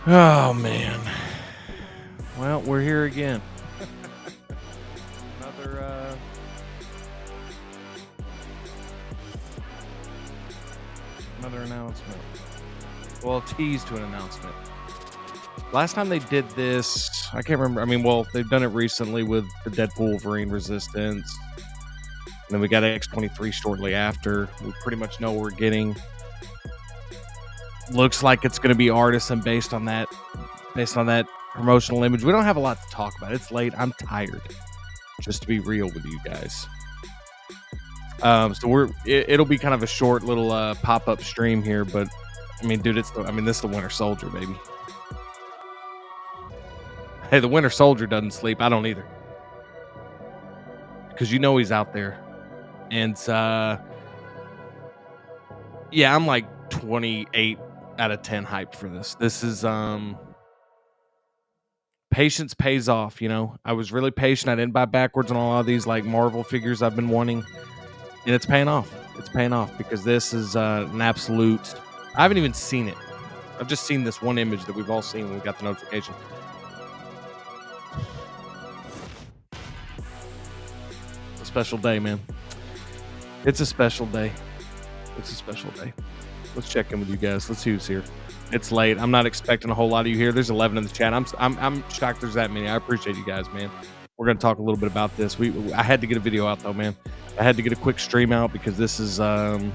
Oh man. Well, we're here again. another another announcement. Well, tease to an announcement. Last time they did this, I can't remember. I mean, well, they've done it recently with the Deadpool Wolverine Resistance. And then we got X-23 shortly after. We pretty much know what we're getting. Looks like it's going to be artisan based on that promotional image. We don't have a lot to talk about. It's late. I'm tired. Just to be real with you guys. So it'll be kind of a short little pop-up stream here, but I mean, dude, this is the Winter Soldier, baby. Hey, the Winter Soldier doesn't sleep. I don't either. Because you know he's out there. And yeah, I'm like 28 out of 10 hyped for this. This is patience pays off, you know. I was really patient. I didn't buy backwards on all of these like Marvel figures I've been wanting. And it's paying off. It's paying off because this is an absolute. I haven't even seen it. I've just seen this one image that we've all seen when we got the notification. It's a special day, man. It's a special day. It's a special day. Let's check in with you guys. Let's see who's here. It's late. I'm not expecting a whole lot of you here. There's 11 in the chat. I'm shocked there's that many. I appreciate you guys, man. We're gonna talk a little bit about this. I had to get a video out though, man. I had to get a quick stream out because this is the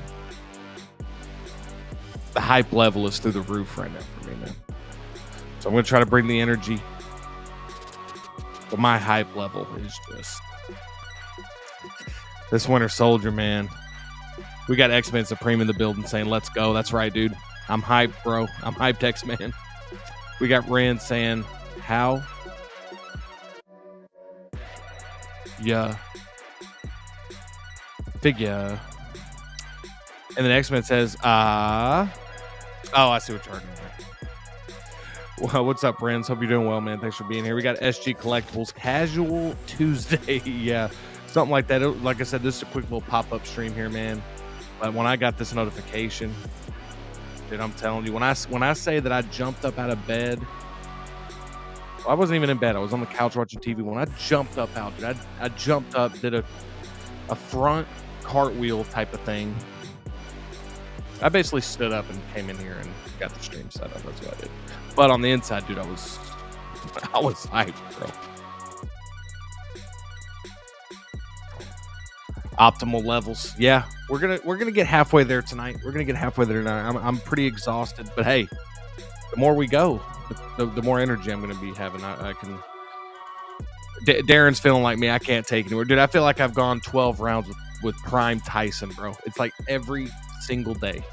hype level is through the roof right now for me, man. So I'm gonna try to bring the energy, but my hype level is just this Winter Soldier, man. We got X-Men Supreme in the building saying, let's go. That's right, dude. I'm hyped, bro. I'm hyped, X-Men. We got Ren saying, how? Yeah. Figure. And then X-Men says, oh, I see what you're arguing there. Well, what's up, friends? Hope you're doing well, man. Thanks for being here. We got SG Collectibles Casual Tuesday. Yeah. Something like that. Like I said, this is a quick little pop-up stream here, man. But when I got this notification, dude, I'm telling you, when I say that I jumped up out of bed, well, I wasn't even in bed. I was on the couch watching TV. When I jumped up out, dude, I jumped up, did a front cartwheel type of thing. I basically stood up and came in here and got the stream set up. That's what I did. But on the inside, dude, I was hyped, bro. Optimal levels. Yeah, we're gonna get halfway there tonight. I'm pretty exhausted, but hey, the more we go, the more energy I'm gonna be having. I can. Darren's feeling like me. I can't take anymore, dude. I feel like I've gone 12 rounds with Prime Tyson, bro. It's like every single day.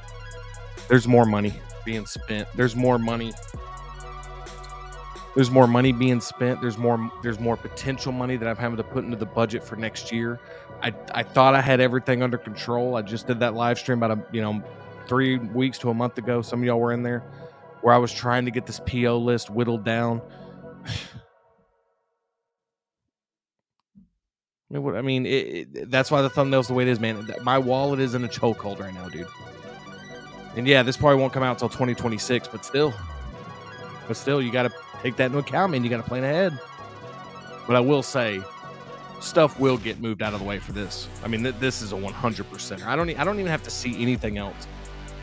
There's more money being spent. There's more money being spent. There's more potential money that I'm having to put into the budget for next year. I thought I had everything under control. I just did that live stream about 3 weeks to a month ago. Some of y'all were in there where I was trying to get this PO list whittled down. That's why the thumbnail's the way it is, man. My wallet is in a chokehold right now, dude. And yeah, this probably won't come out until 2026, but still, you got to take that into account, man. You got to plan ahead. But I will say, stuff will get moved out of the way for this. I mean, this is a 100%. I don't even have to see anything else.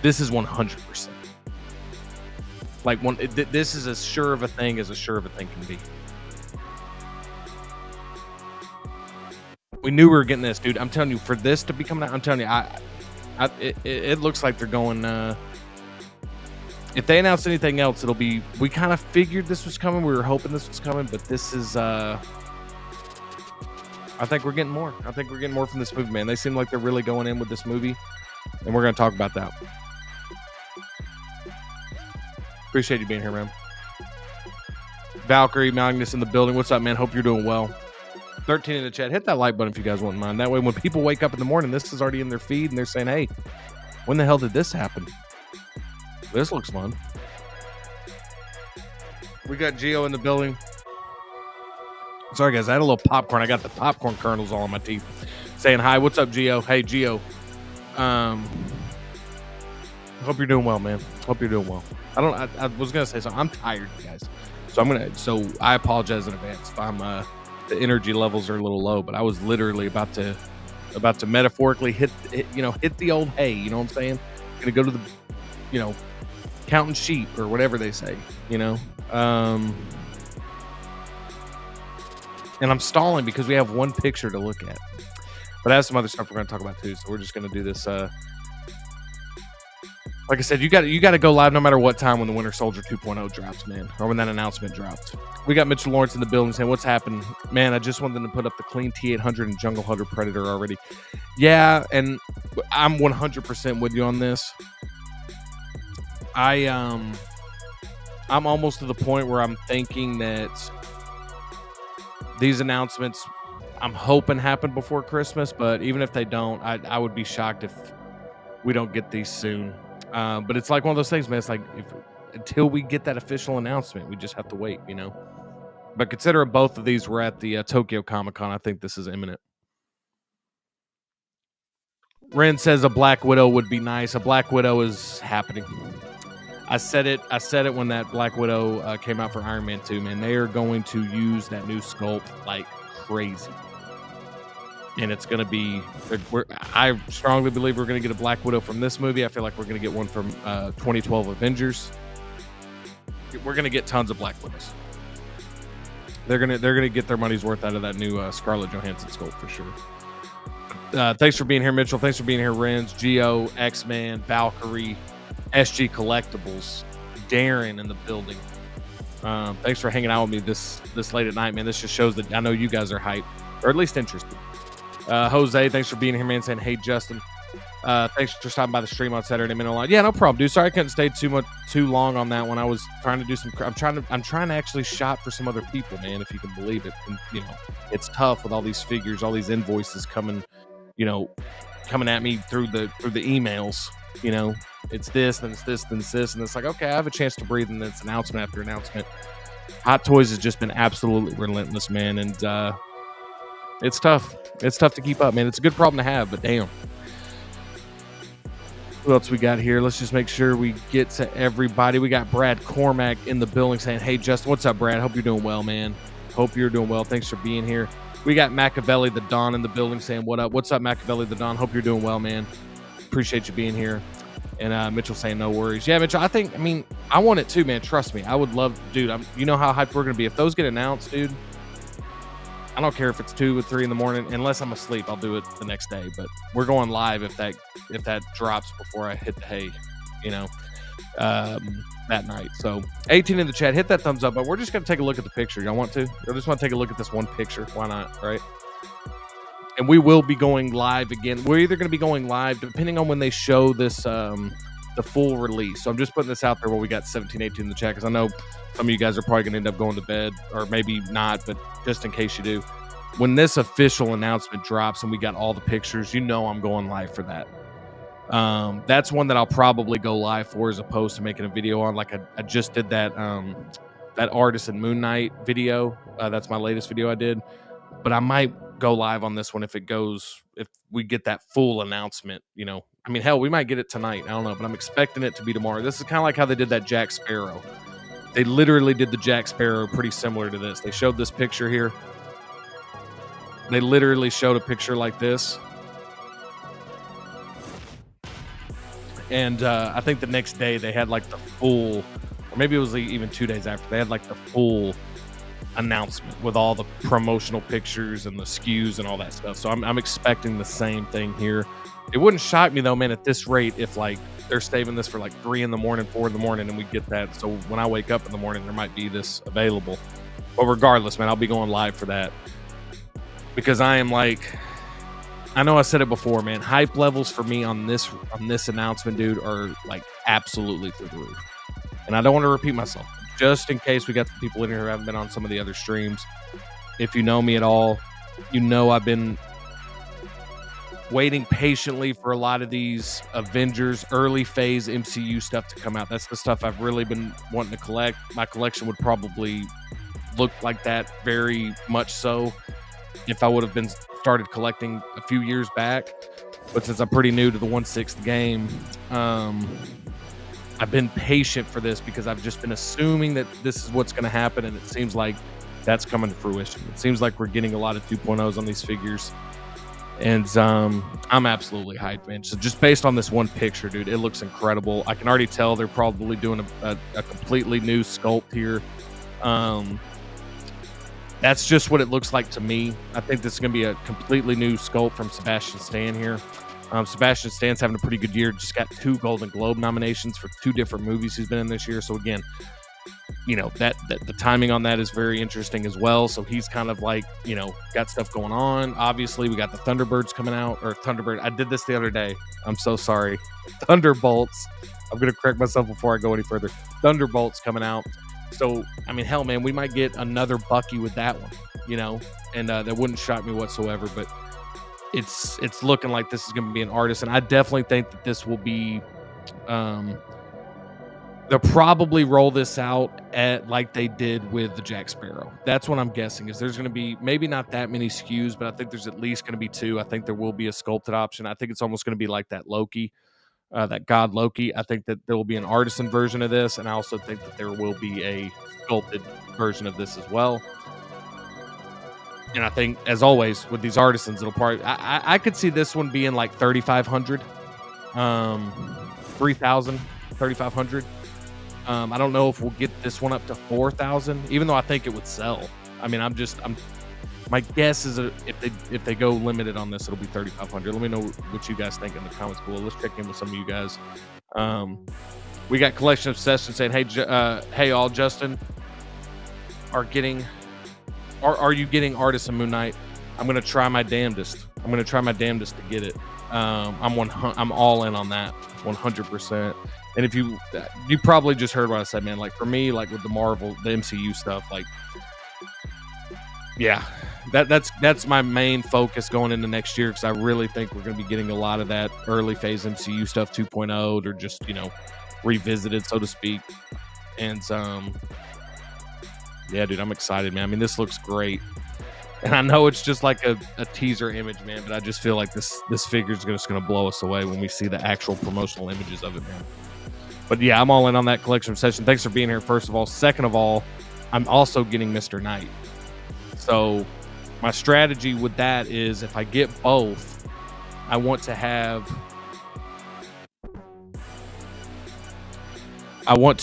This is 100%. Like this is as sure of a thing as a sure of a thing can be. We knew we were getting this, dude. I'm telling you, for this to be coming out, I'm telling you, it looks like they're going. If they announce anything else, it'll be. We kind of figured this was coming. We were hoping this was coming, but this is. I think we're getting more. I think we're getting more from this movie, man. They seem like they're really going in with this movie, and we're going to talk about that. Appreciate you being here, man. Valkyrie, Magnus in the building. What's up, man? Hope you're doing well. 13 in the chat. Hit that like button if you guys wouldn't mind. That way, when people wake up in the morning, this is already in their feed, and they're saying, hey, when the hell did this happen? This looks fun. We got Gio in the building. Sorry, guys. I had a little popcorn. I got the popcorn kernels all on my teeth. Saying hi. What's up, Gio? Hey, Gio. Hope you're doing well, man. Hope you're doing well. I was gonna say something. I'm tired, you guys. So I apologize in advance if I'm the energy levels are a little low, but I was literally about to metaphorically hit the old hay, you know what I'm saying? Gonna go to the, you know, counting sheep or whatever they say, you know. And I'm stalling because we have one picture to look at. But I have some other stuff we're gonna talk about too, so we're just gonna do this like I said, you got to go live no matter what time when the Winter Soldier 2.0 drops, man, or when that announcement drops. We got Mitchell Lawrence in the building saying, "What's happened, man? I just wanted them to put up the clean T800 and Jungle Hunter Predator already." Yeah, and I'm 100% with you on this. I'm almost to the point where I'm thinking that these announcements, I'm hoping happen before Christmas, but even if they don't, I would be shocked if we don't get these soon. But it's like one of those things, man. It's like until we get that official announcement, we just have to wait, you know. But considering both of these were at the Tokyo Comic Con, I think this is imminent. Ren says a Black Widow would be nice. A Black Widow is happening. I said it when that Black Widow came out for Iron Man 2, man. They are going to use that new sculpt like crazy. And it's going to be, I strongly believe we're going to get a Black Widow from this movie. I feel like we're going to get one from 2012 Avengers. We're going to get tons of Black Widows. They're going to get their money's worth out of that new Scarlett Johansson sculpt for sure. Thanks for being here, Mitchell. Thanks for being here, Renz, Geo, X-Man, Valkyrie, SG Collectibles, Darren in the building. Thanks for hanging out with me this late at night, man. This just shows that I know you guys are hyped, or at least interested. Jose, thanks for being here, man. Saying, "Hey, Justin, thanks for stopping by the stream on Saturday Midnight." Yeah, no problem, dude. Sorry I couldn't stay too long on that one. I was trying to do some. I'm trying to actually shop for some other people, man. If you can believe it, and, you know, it's tough with all these figures, all these invoices coming at me through the emails. You know, it's this, then it's this, then it's this, and it's like, okay, I have a chance to breathe, and then it's announcement after announcement. Hot Toys has just been absolutely relentless, man, and it's tough. It's tough to keep up, man. It's a good problem to have, but damn. What else we got here? Let's just make sure we get to everybody. We got Brad Cormack in the building saying, "Hey, Justin, what's up, Brad? Hope you're doing well, man. Hope you're doing well. Thanks for being here." We got Machiavelli the Don in the building saying, "What up? What's up, Machiavelli the Don? Hope you're doing well, man. Appreciate you being here." And Mitchell saying, "No worries." Yeah, Mitchell, I want it too, man. Trust me. I would love, dude. You know how hyped we're going to be. If those get announced, dude, I don't care if it's 2 or 3 in the morning. Unless I'm asleep, I'll do it the next day. But we're going live if that drops before I hit the hay, you know, that night. So 18 in the chat, hit that thumbs up. But we're just going to take a look at the picture. Y'all want to? I just want to take a look at this one picture. Why not, right? And we will be going live again. We're either going to be going live, depending on when they show this, the full release. So I'm just putting this out there while we got 17, 18 in the chat, because I know some of you guys are probably going to end up going to bed, or maybe not, but just in case you do. When this official announcement drops and we got all the pictures, you know I'm going live for that. That's one that I'll probably go live for as opposed to making a video on. Like I just did that Artist and Moon Knight video. That's my latest video I did. But I might go live on this one if we get that full announcement, you know. I mean, hell, we might get it tonight. I don't know, but I'm expecting it to be tomorrow. This is kind of like how they did that Jack Sparrow. They literally did the Jack Sparrow pretty similar to this. They showed this picture here. They literally showed a picture like this. And I think the next day they had like the full, or maybe it was even 2 days after, they had like the full announcement with all the promotional pictures and the SKUs and all that stuff. So I'm expecting the same thing here. It wouldn't shock me though, man, at this rate, if like they're saving this for like 3 in the morning, 4 in the morning, and we get that. So when I wake up in the morning, there might be this available. But regardless, man, I'll be going live for that, because I am like, I know I said it before, man, hype levels for me on this announcement, dude, are like absolutely through the roof. And I don't want to repeat myself, just in case we got some people in here who haven't been on some of the other streams. If you know me at all, you know I've been waiting patiently for a lot of these Avengers early phase MCU stuff to come out. That's the stuff I've really been wanting to collect. My collection would probably look like that, very much so, if I would have been started collecting a few years back. But since I'm pretty new to the 1/6 game, I've been patient for this because I've just been assuming that this is what's going to happen, and it seems like that's coming to fruition. It seems like we're getting a lot of 2.0s on these figures, and I'm absolutely hyped, man. So just based on this one picture, dude, it looks incredible. I can already tell they're probably doing a completely new sculpt here. That's just what it looks like to me. I think this is going to be a completely new sculpt from Sebastian Stan here. Sebastian Stan's having a pretty good year. Just got 2 Golden Globe nominations for 2 different movies he's been in this year. So again, you know, that the timing on that is very interesting as well. So he's kind of like, you know, got stuff going on. Obviously, we got the Thunderbirds coming out, or Thunderbird. I did this the other day. I'm so sorry. Thunderbolts. I'm going to correct myself before I go any further. Thunderbolts coming out. So, I mean, hell, man, we might get another Bucky with that one, you know, and that wouldn't shock me whatsoever. But it's looking like this is going to be an artist, and I definitely think that this will be. They'll probably roll this out at like they did with the Jack Sparrow. That's what I'm guessing. Is there's going to be maybe not that many SKUs, but I think there's at least going to be 2. I think there will be a sculpted option. I think it's almost going to be like that Loki. That God Loki. I think that there will be an artisan version of this, and I also think that there will be a sculpted version of this as well. And I think, as always, with these artisans, it'll probably I could see this one being like 3,500, 3,000, 3,500. I don't know if we'll get this one up to 4,000, even though I think it would sell. I mean, my guess is if they go limited on this, it'll be 3,500. Let me know what you guys think in the comments below. Let's check in with some of you guys. We got Collection Obsession saying, hey all, Justin, are you getting Artisan Moon Knight? I'm gonna try my damnedest. To get it. I'm all in on that 100%. And if you probably just heard what I said, man. Like for me, like with the Marvel, the MCU stuff, like yeah, that's my main focus going into next year, because I really think we're going to be getting a lot of that early phase MCU stuff 2.0, or just, you know, revisited, so to speak. And yeah, dude, I'm excited, man. I mean, this looks great. And I know it's just like a teaser image, man, but I just feel like this figure is just going to blow us away when we see the actual promotional images of it, man. But yeah, I'm all in on that collection session. Thanks for being here, first of all. Second of all, I'm also getting Mr. Knight. So my strategy with that is, if I get both, I want to have I'm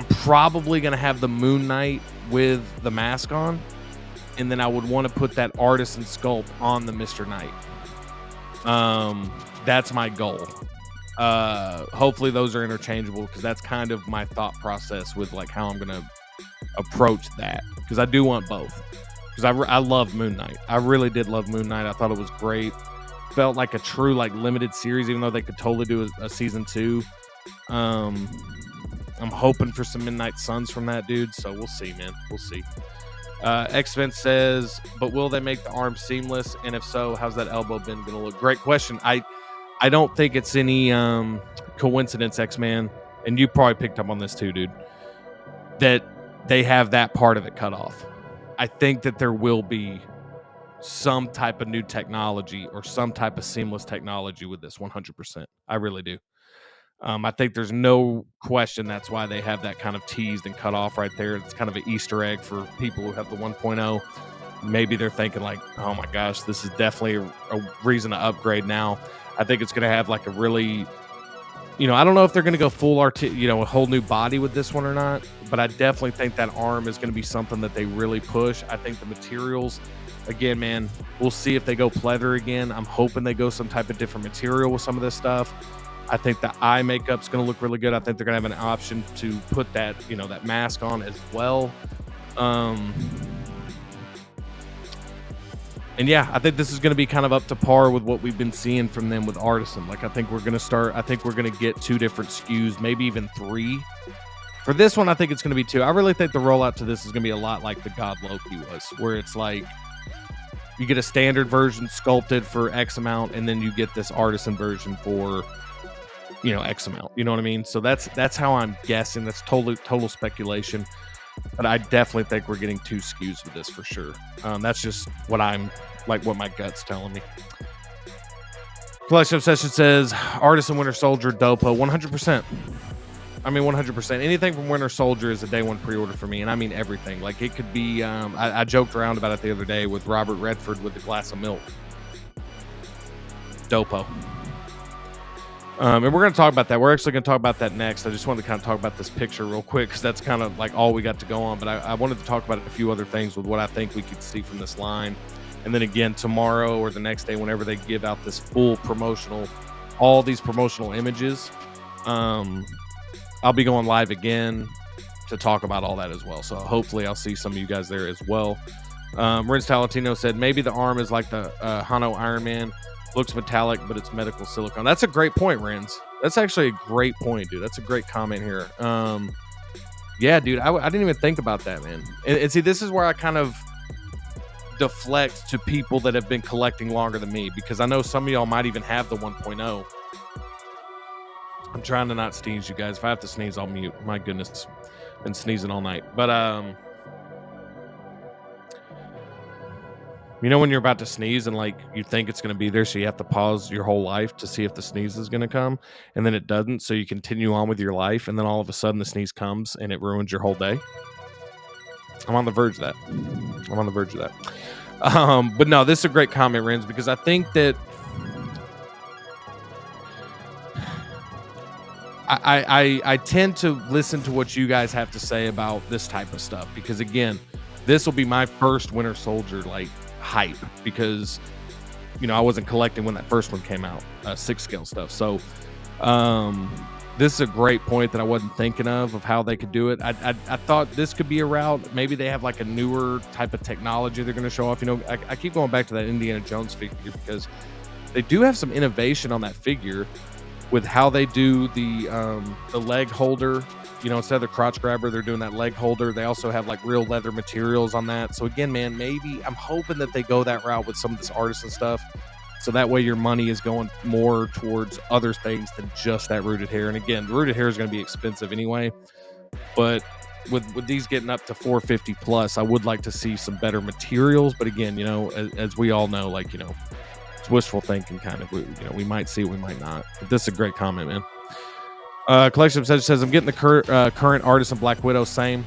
probably going to have the Moon Knight with the mask on, and then I would want to put that artisan sculpt on the Mr. Knight. That's my goal. Hopefully those are interchangeable, because that's kind of my thought process with like how I'm going to approach that, because I do want both, because I love Moon Knight. I really did love Moon Knight. I thought it was great. Felt like a true like limited series, even though they could totally do a season 2. I'm hoping for some Midnight Suns from that dude, so we'll see, man. We'll see. X-Vent says, but will they make the arm seamless? And if so, how's that elbow bend going to look? Great question. I don't think it's any coincidence, X-Man, and you probably picked up on this too, dude, that they have that part of it cut off. I think that there will be some type of new technology or some type of seamless technology with this 100%. I really do. I think there's no question that's why they have that kind of teased and cut off right there. It's kind of an Easter egg for people who have the 1.0. Maybe they're thinking like, oh my gosh, this is definitely a reason to upgrade now. I think it's going to have like a really, you know, I don't know if they're going to go full a whole new body with this one or not, but I definitely think that arm is going to be something that they really push. I think the materials, again, man, we'll see if they go pleather again. I'm hoping they go some type of different material with some of this stuff. I think the eye makeup's going to look really good. I think they're going to have an option to put that, you know, that mask on as well. And yeah, I think this is going to be kind of up to par with what we've been seeing from them with Artisan. Like, I think we're going to get 2 different SKUs, maybe even 3. For this one, I think it's going to be 2. I really think the rollout to this is going to be a lot like the God Loki was, where it's like you get a standard version sculpted for X amount, and then you get this Artisan version for, you know, X amount. You know what I mean? So that's how I'm guessing. That's total speculation. But I definitely think we're getting 2 SKUs with this for sure. That's just what my gut's telling me. Collection Obsession says Artist and Winter Soldier Dopo 100%. I mean 100%. Anything from Winter Soldier is a day one pre-order for me, and I mean everything. Like it could be. I joked around about it the other day with Robert Redford with the glass of milk. Dopo. And we're going to talk about that. We're actually going to talk about that next. I just wanted to kind of talk about this picture real quick because that's kind of like all we got to go on. But I wanted to talk about a few other things with what I think we could see from this line. And then again, tomorrow or the next day, whenever they give out this full promotional, all these promotional images, I'll be going live again to talk about all that as well. So hopefully I'll see some of you guys there as well. Renz Talatino said, maybe the arm is like the Hano Iron Man. Looks metallic, but it's medical silicone. That's a great point, Renz. That's actually a great point, dude. That's a great comment here. Yeah, dude, I didn't even think about that, man. And see, this is where I kind of deflect to people that have been collecting longer than me, because I know some of y'all might even have the 1.0. I'm trying to not sneeze, you guys. If I have to sneeze, I'll mute. My goodness, been sneezing all night. But you know when you're about to sneeze and like you think it's going to be there, so you have to pause your whole life to see if the sneeze is going to come, and then it doesn't, so you continue on with your life, and then all of a sudden the sneeze comes and it ruins your whole day. I'm on the verge of that. But no, this is a great comment, Renz, because I think that I tend to listen to what you guys have to say about this type of stuff, because again, this will be my first Winter Soldier like hype, because you know I wasn't collecting when that first one came out, 6 scale stuff. So this is a great point that I wasn't thinking of how they could do it. I thought this could be a route. Maybe they have like a newer type of technology they're going to show off. You know, I keep going back to that Indiana Jones figure because they do have some innovation on that figure with how they do the leg holder. You know, instead of the crotch grabber, they're doing that leg holder. They also have like real leather materials on that. So again, man, maybe I'm hoping that they go that route with some of this artisan stuff, so that way your money is going more towards other things than just that rooted hair. And again, the rooted hair is going to be expensive anyway, but with these getting up to $450 plus, I would like to see some better materials. But again, you know, as we all know, like, you know, it's wishful thinking kind of. We might see it, we might not. But this is a great comment, man. Collection says, I'm getting the current Artisan Black Widow, same.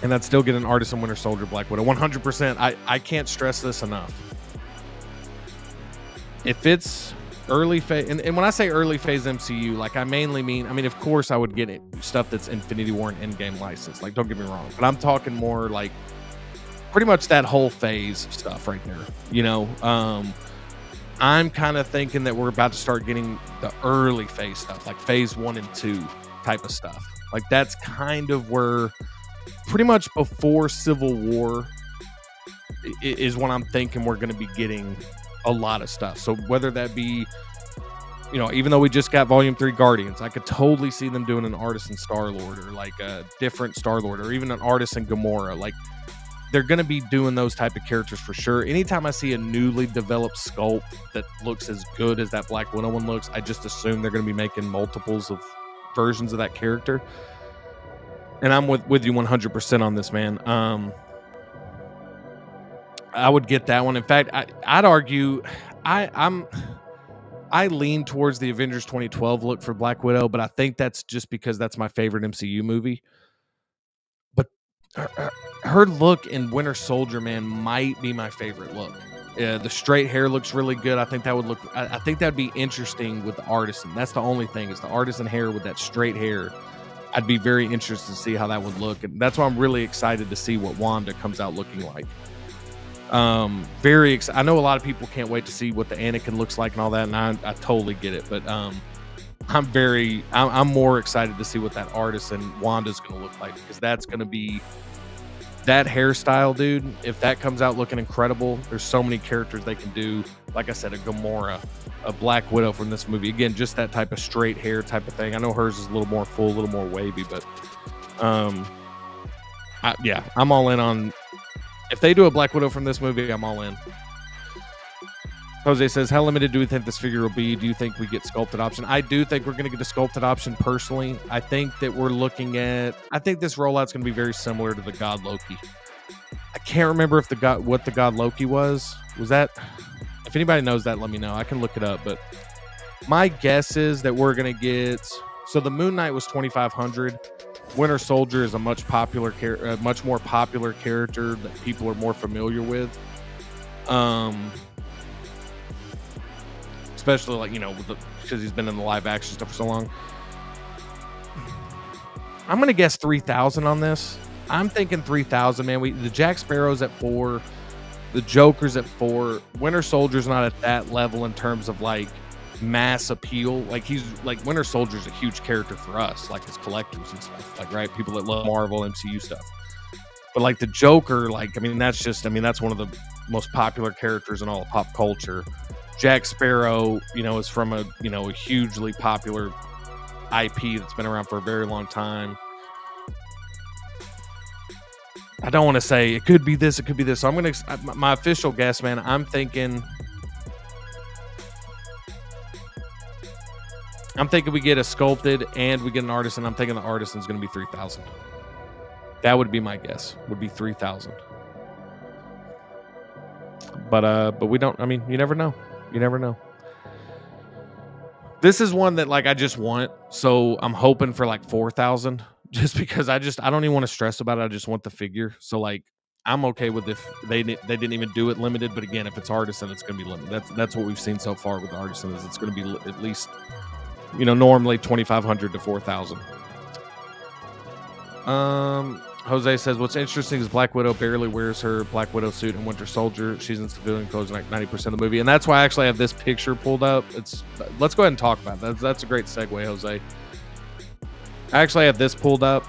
And I'd still get an Artisan Winter Soldier Black Widow. 100%. I can't stress this enough. If it's early phase, and when I say early phase MCU, like I mainly mean, I mean, of course I would get it, stuff that's Infinity War and Endgame license. Like, don't get me wrong. But I'm talking more like pretty much that whole phase stuff right there. You know, I'm kind of thinking that we're about to start getting the early phase stuff, like phase 1 and 2 type of stuff. Like that's kind of where pretty much before Civil War is when I'm thinking we're going to be getting a lot of stuff. So whether that be, you know, even though we just got Volume 3 Guardians, I could totally see them doing an Artisan Star-Lord or like a different Star-Lord or even an Artisan Gamora. Like they're going to be doing those type of characters for sure. Anytime I see a newly developed sculpt that looks as good as that Black Widow one looks, I just assume they're going to be making multiples of versions of that character. And I'm with you 100% on this, man. I would get that one. In fact, I'd argue I lean towards the Avengers 2012 look for Black Widow, but I think that's just because that's my favorite MCU movie. But her look in Winter Soldier, man, might be my favorite look. Yeah, the straight hair looks really good. I think that would look. I think that'd be interesting with the Artisan. That's the only thing is the Artisan hair with that straight hair. I'd be very interested to see how that would look, and that's why I'm really excited to see what Wanda comes out looking like. Very excited. I know a lot of people can't wait to see what the Anakin looks like and all that, and I totally get it. But I'm more excited to see what that Artisan Wanda's going to look like, because that's going to be that hairstyle, dude. If that comes out looking incredible, there's so many characters they can do. Like I said, a Gamora, a Black Widow from this movie. Again, just that type of straight hair type of thing. I know hers is a little more full, a little more wavy, but yeah, I'm all in on. If they do a Black Widow from this movie, I'm all in. Jose says, how limited do we think this figure will be? Do you think we get sculpted option? I do think we're going to get a sculpted option personally. I think that we're looking at, I think this rollout's going to be very similar to the God Loki. I can't remember if what the God Loki was. Was that, If anybody knows that, let me know. I can look it up, but my guess is that we're gonna get. So the Moon Knight was 2,500. Winter Soldier is a much more popular character that people are more familiar with. Especially like because he's been in the live action stuff for so long. I'm gonna guess 3,000 on this. I'm thinking 3,000, man. The Jack Sparrow's at 4, the Joker's at 4. Winter Soldier's not at that level in terms of like mass appeal. Like he's like Winter Soldier's a huge character for us, like as collectors and stuff. Like people that love Marvel MCU stuff. But like the Joker, that's one of the most popular characters in all of pop culture. Jack Sparrow, is from a hugely popular IP that's been around for a very long time. I don't want to say it could be this, it could be this. So my official guess, man, I'm thinking we get a sculpted and we get an artisan. I'm thinking the artisan's going to be 3,000. That would be my guess. Would be 3,000. But we don't. I mean, you never know. You never know. This is one that like I just want, so I'm hoping for like 4,000. Just because I don't even want to stress about it. I just want the figure. So like I'm okay with if they didn't even do it limited. But again, if it's artisan, it's going to be limited. That's what we've seen so far with the artisan is it's going to be at least normally 2,500 to 4,000. Jose says, what's interesting is Black Widow barely wears her Black Widow suit in Winter Soldier. She's in civilian clothes like 90% of the movie. And that's why I actually have this picture pulled up. Let's go ahead and talk about that. That's a great segue, Jose. I actually have this pulled up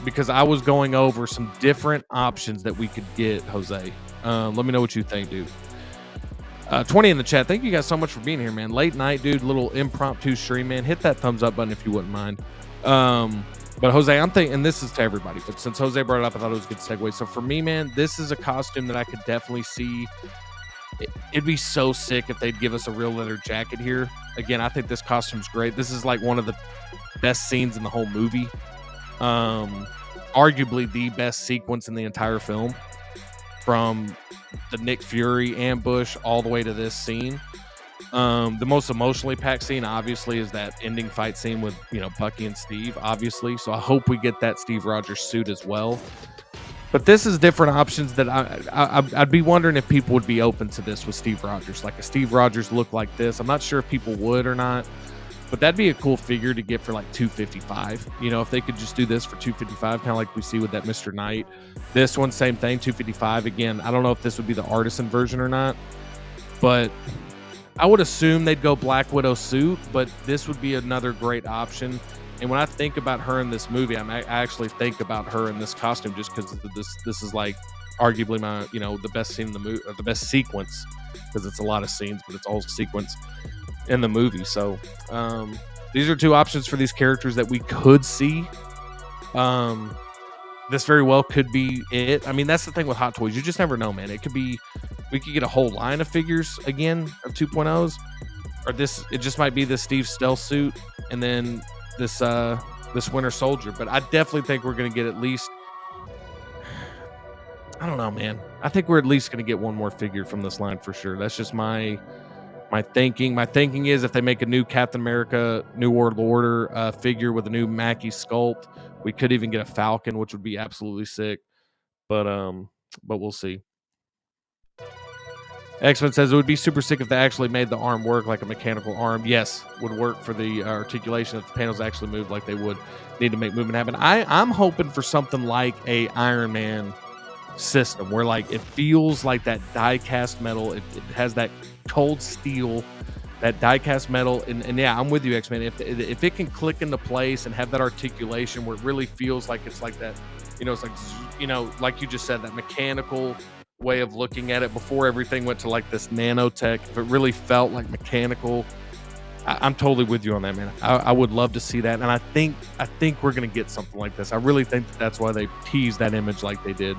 because I was going over some different options that we could get, Jose. Let me know what you think, dude. 20 in the chat. Thank you guys so much for being here, man. Late night, dude. Little impromptu stream, man. Hit that thumbs up button if you wouldn't mind. But Jose, I'm thinking, and this is to everybody, but since Jose brought it up, I thought it was a good segue. So for me, man, this is a costume that I could definitely see. It'd be so sick if they'd give us a real leather jacket here. Again, I think this costume's great. This is like one of the best scenes in the whole movie. Arguably the best sequence in the entire film, from the Nick Fury ambush all the way to this scene. The most emotionally packed scene, obviously, is that ending fight scene with Bucky and Steve, obviously. So I hope we get that Steve Rogers suit as well. But this is different options that I'd be wondering if people would be open to this with Steve Rogers, like a Steve Rogers look like this. I'm not sure if people would or not, but that'd be a cool figure to get for like $255. If they could just do this for $255, kind of like we see with that Mr. Knight. This one, same thing, $255. Again, I don't know if this would be the artisan version or not, but I would assume they'd go Black Widow suit, but this would be another great option. And when I think about her in this movie, I actually think about her in this costume just because this is like arguably my the best scene in the movie, or the best sequence, because it's a lot of scenes, but it's all sequence in the movie. So these are two options for these characters that we could see. This very well could be it. I mean, that's the thing with Hot Toys. You just never know, man. It could be, we could get a whole line of figures again of 2.0s, or it just might be the Steve Stealth suit and then this Winter Soldier. But I definitely think we're going to get at least, I don't know, man. I think we're at least going to get one more figure from this line for sure. That's just my thinking. My thinking is if they make a new Captain America New World Order figure with a new Mackie sculpt, we could even get a Falcon, which would be absolutely sick. But we'll see. X-Men says it would be super sick if they actually made the arm work like a mechanical arm. Yes, would work for the articulation if the panels actually moved like they would. Need to make movement happen. I'm hoping for something like a Iron Man system where like it feels like that die-cast metal. It has that cold steel, that die-cast metal, and yeah, I'm with you, X-Men. If it can click into place and have that articulation where it really feels like it's like that, it's like like you just said, that mechanical way of looking at it before everything went to like this nanotech. If it really felt like mechanical, I'm totally with you on that, man. I would love to see that, and I think we're gonna get something like this. I really think that's why they teased that image like they did.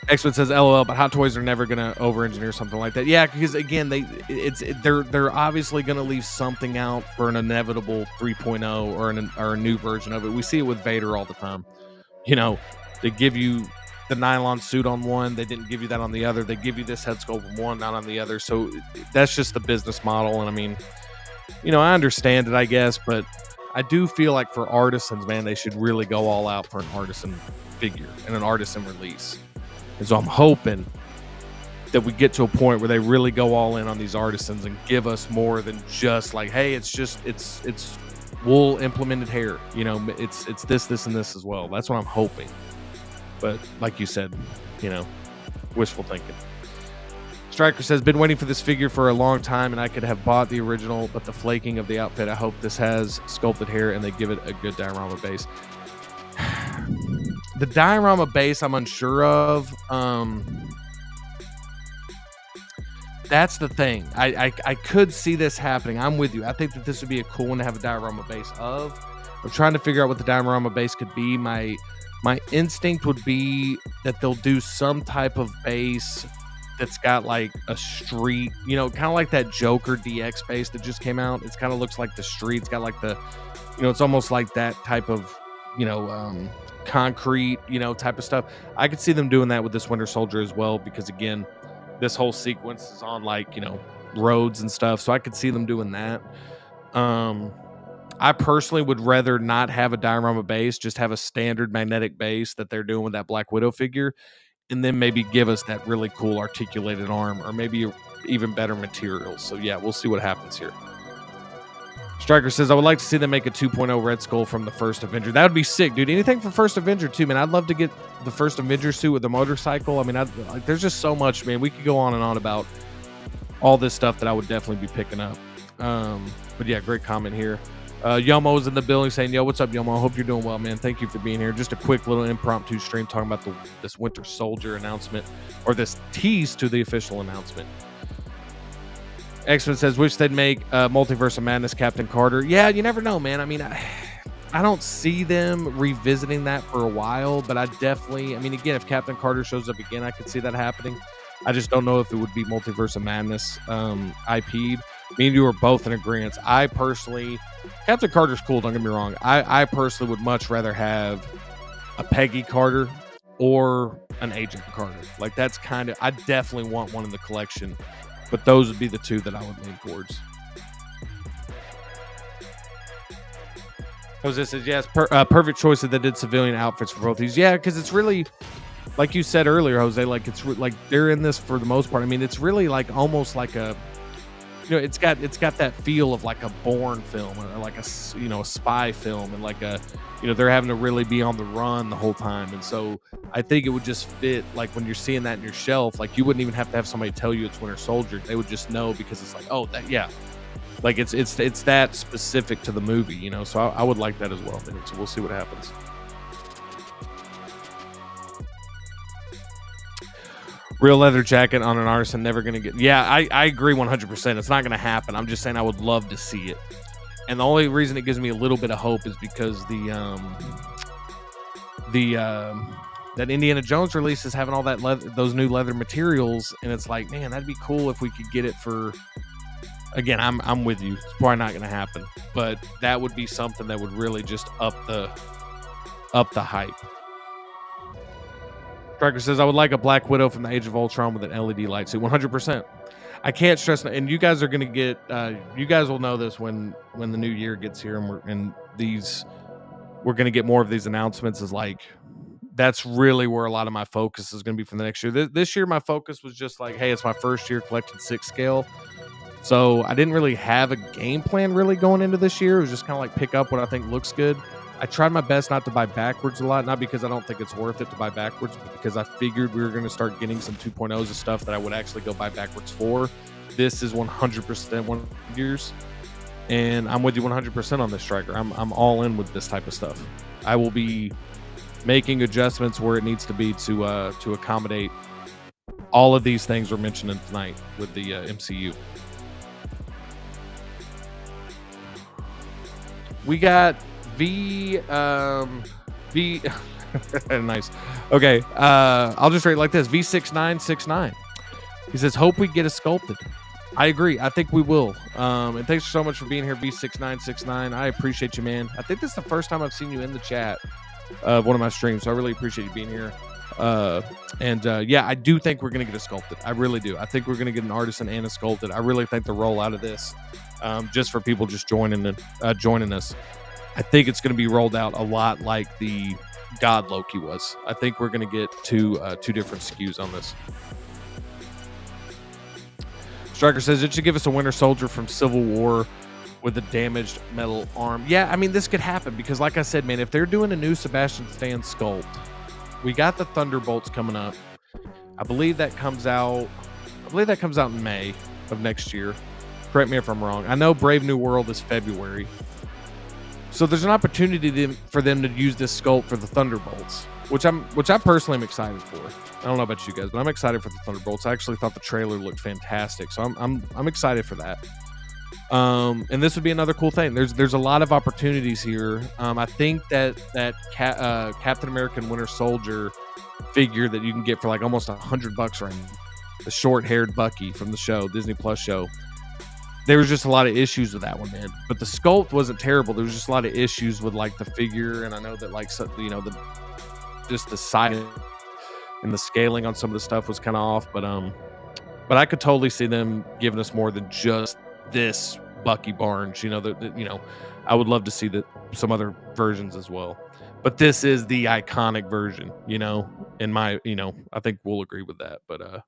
X-Men says, LOL, but Hot Toys are never gonna over-engineer something like that. Yeah, because again, they're obviously gonna leave something out for an inevitable 3.0 or a new version of it. We see it with Vader all the time. They give you the nylon suit on one. They didn't give you that on the other. They give you this head sculpt on one, not on the other. So that's just the business model. And I mean, I understand it, I guess, but I do feel like for artisans, man, they should really go all out for an artisan figure and an artisan release. And so I'm hoping that we get to a point where they really go all in on these artisans and give us more than just like, hey, it's wool implemented hair. It's this, and this as well. That's what I'm hoping. But like you said, wishful thinking. Striker says, been waiting for this figure for a long time, and I could have bought the original, but the flaking of the outfit, I hope this has sculpted hair and they give it a good diorama base. The diorama base I'm unsure of. That's the thing. I could see this happening. I'm with you. I think that this would be a cool one to have a diorama base of. I'm trying to figure out what the diorama base could be. My instinct would be that they'll do some type of base that's got like a street, kind of like that Joker DX base that just came out. It kind of looks like the street. It's got like the, it's almost like that type of, concrete, type of stuff. I could see them doing that with this Winter Soldier as well, because again, this whole sequence is on like, roads and stuff. So I could see them doing that. I personally would rather not have a diorama base, just have a standard magnetic base that they're doing with that Black Widow figure, and then maybe give us that really cool articulated arm, or maybe even better materials. So yeah, we'll see what happens here. Striker says, I would like to see them make a 2.0 Red Skull from the first Avenger. That would be sick, dude. Anything for first Avenger too, man. I'd love to get the first Avenger suit with the motorcycle. I mean, there's just so much, man. We could go on and on about all this stuff that I would definitely be picking up. But yeah, great comment here. Yomo's in the building saying, yo, what's up, Yomo? I hope you're doing well, man. Thank you for being here. Just a quick little impromptu stream talking about this Winter Soldier announcement, or this tease to the official announcement. X-Men says, wish they'd make Multiverse of Madness Captain Carter. Yeah, you never know, man. I mean, I don't see them revisiting that for a while, but I definitely, again, if Captain Carter shows up again, I could see that happening. I just don't know if it would be Multiverse of Madness IP'd. Me and you are both in agreement. I personally, Captain Carter's cool, don't get me wrong. I personally would much rather have a Peggy Carter or an Agent Carter. Like, that's kind of, I definitely want one in the collection, but those would be the two that I would lean towards. Jose says, yes, perfect choice that they did civilian outfits for both these. Yeah, because it's really, like you said earlier, Jose, like it's like they're in this for the most part. It's really like almost like a, it's got that feel of like a Bourne film, or like a spy film, and like a, they're having to really be on the run the whole time. And so I think it would just fit, like when you're seeing that in your shelf, like you wouldn't even have to have somebody tell you it's Winter Soldier. They would just know, because it's like, oh, that, yeah, like it's that specific to the movie, So I would like that as well. So we'll see what happens. Real leather jacket on an artisan, never gonna get. Yeah, I agree 100%. It's not gonna happen. I'm just saying I would love to see it. And the only reason it gives me a little bit of hope is because that Indiana Jones release is having all that those new leather materials, and it's like, man, that'd be cool if we could get it for. Again, I'm with you. It's probably not gonna happen, but that would be something that would really just up the hype. Tracker says, I would like a Black Widow from the Age of Ultron with an LED light suit. 100%. I can't stress, and you guys are going to get, you guys will know this when the new year gets here, and we're going to get more of these announcements. Is like, that's really where a lot of my focus is going to be for the next year. This year, my focus was just like, hey, it's my first year collecting 6 scale. So I didn't really have a game plan really going into this year. It was just kind of like pick up what I think looks good. I tried my best not to buy backwards a lot, not because I don't think it's worth it to buy backwards, but because I figured we were going to start getting some 2.0s of stuff that I would actually go buy backwards for. This is 100% one of yours, and I'm with you 100% on this, Striker. I'm all in with this type of stuff. I will be making adjustments where it needs to be to accommodate all of these things we're mentioning tonight with the MCU. We got V nice. Okay, I'll just rate it like this. V6969. He says, hope we get it sculpted. I agree. I think we will. And thanks so much for being here, V6969. I appreciate you, man. I think this is the first time I've seen you in the chat of one of my streams, so I really appreciate you being here. Yeah, I do think we're gonna get a sculpted. I really do. I think we're gonna get an artisan and a sculpted. I really think the rollout of this, just for people just joining us, I think it's gonna be rolled out a lot like the God Loki was. I think we're gonna get two different SKUs on this. Striker says it should give us a Winter Soldier from Civil War with a damaged metal arm. Yeah, I mean, this could happen because, like I said, man, if they're doing a new Sebastian Stan sculpt, we got the Thunderbolts coming up. I believe that comes out in May of next year. Correct me if I'm wrong. I know Brave New World is February. So there's an opportunity for them to use this sculpt for the Thunderbolts, which I personally am excited for. I don't know about you guys, but I'm excited for the Thunderbolts. I actually thought the trailer looked fantastic, so I'm excited for that. And this would be another cool thing. There's a lot of opportunities here. I think that Captain America and Winter Soldier figure that you can get for like almost $100 right now, the short-haired Bucky from the show, Disney Plus show. There was just a lot of issues with that one, man. But the sculpt wasn't terrible. There was just a lot of issues with like the figure, and I know that like just the size and the scaling on some of the stuff was kind of off. But I could totally see them giving us more than just this Bucky Barnes. I would love to see some other versions as well. But this is the iconic version, I think we'll agree with that. But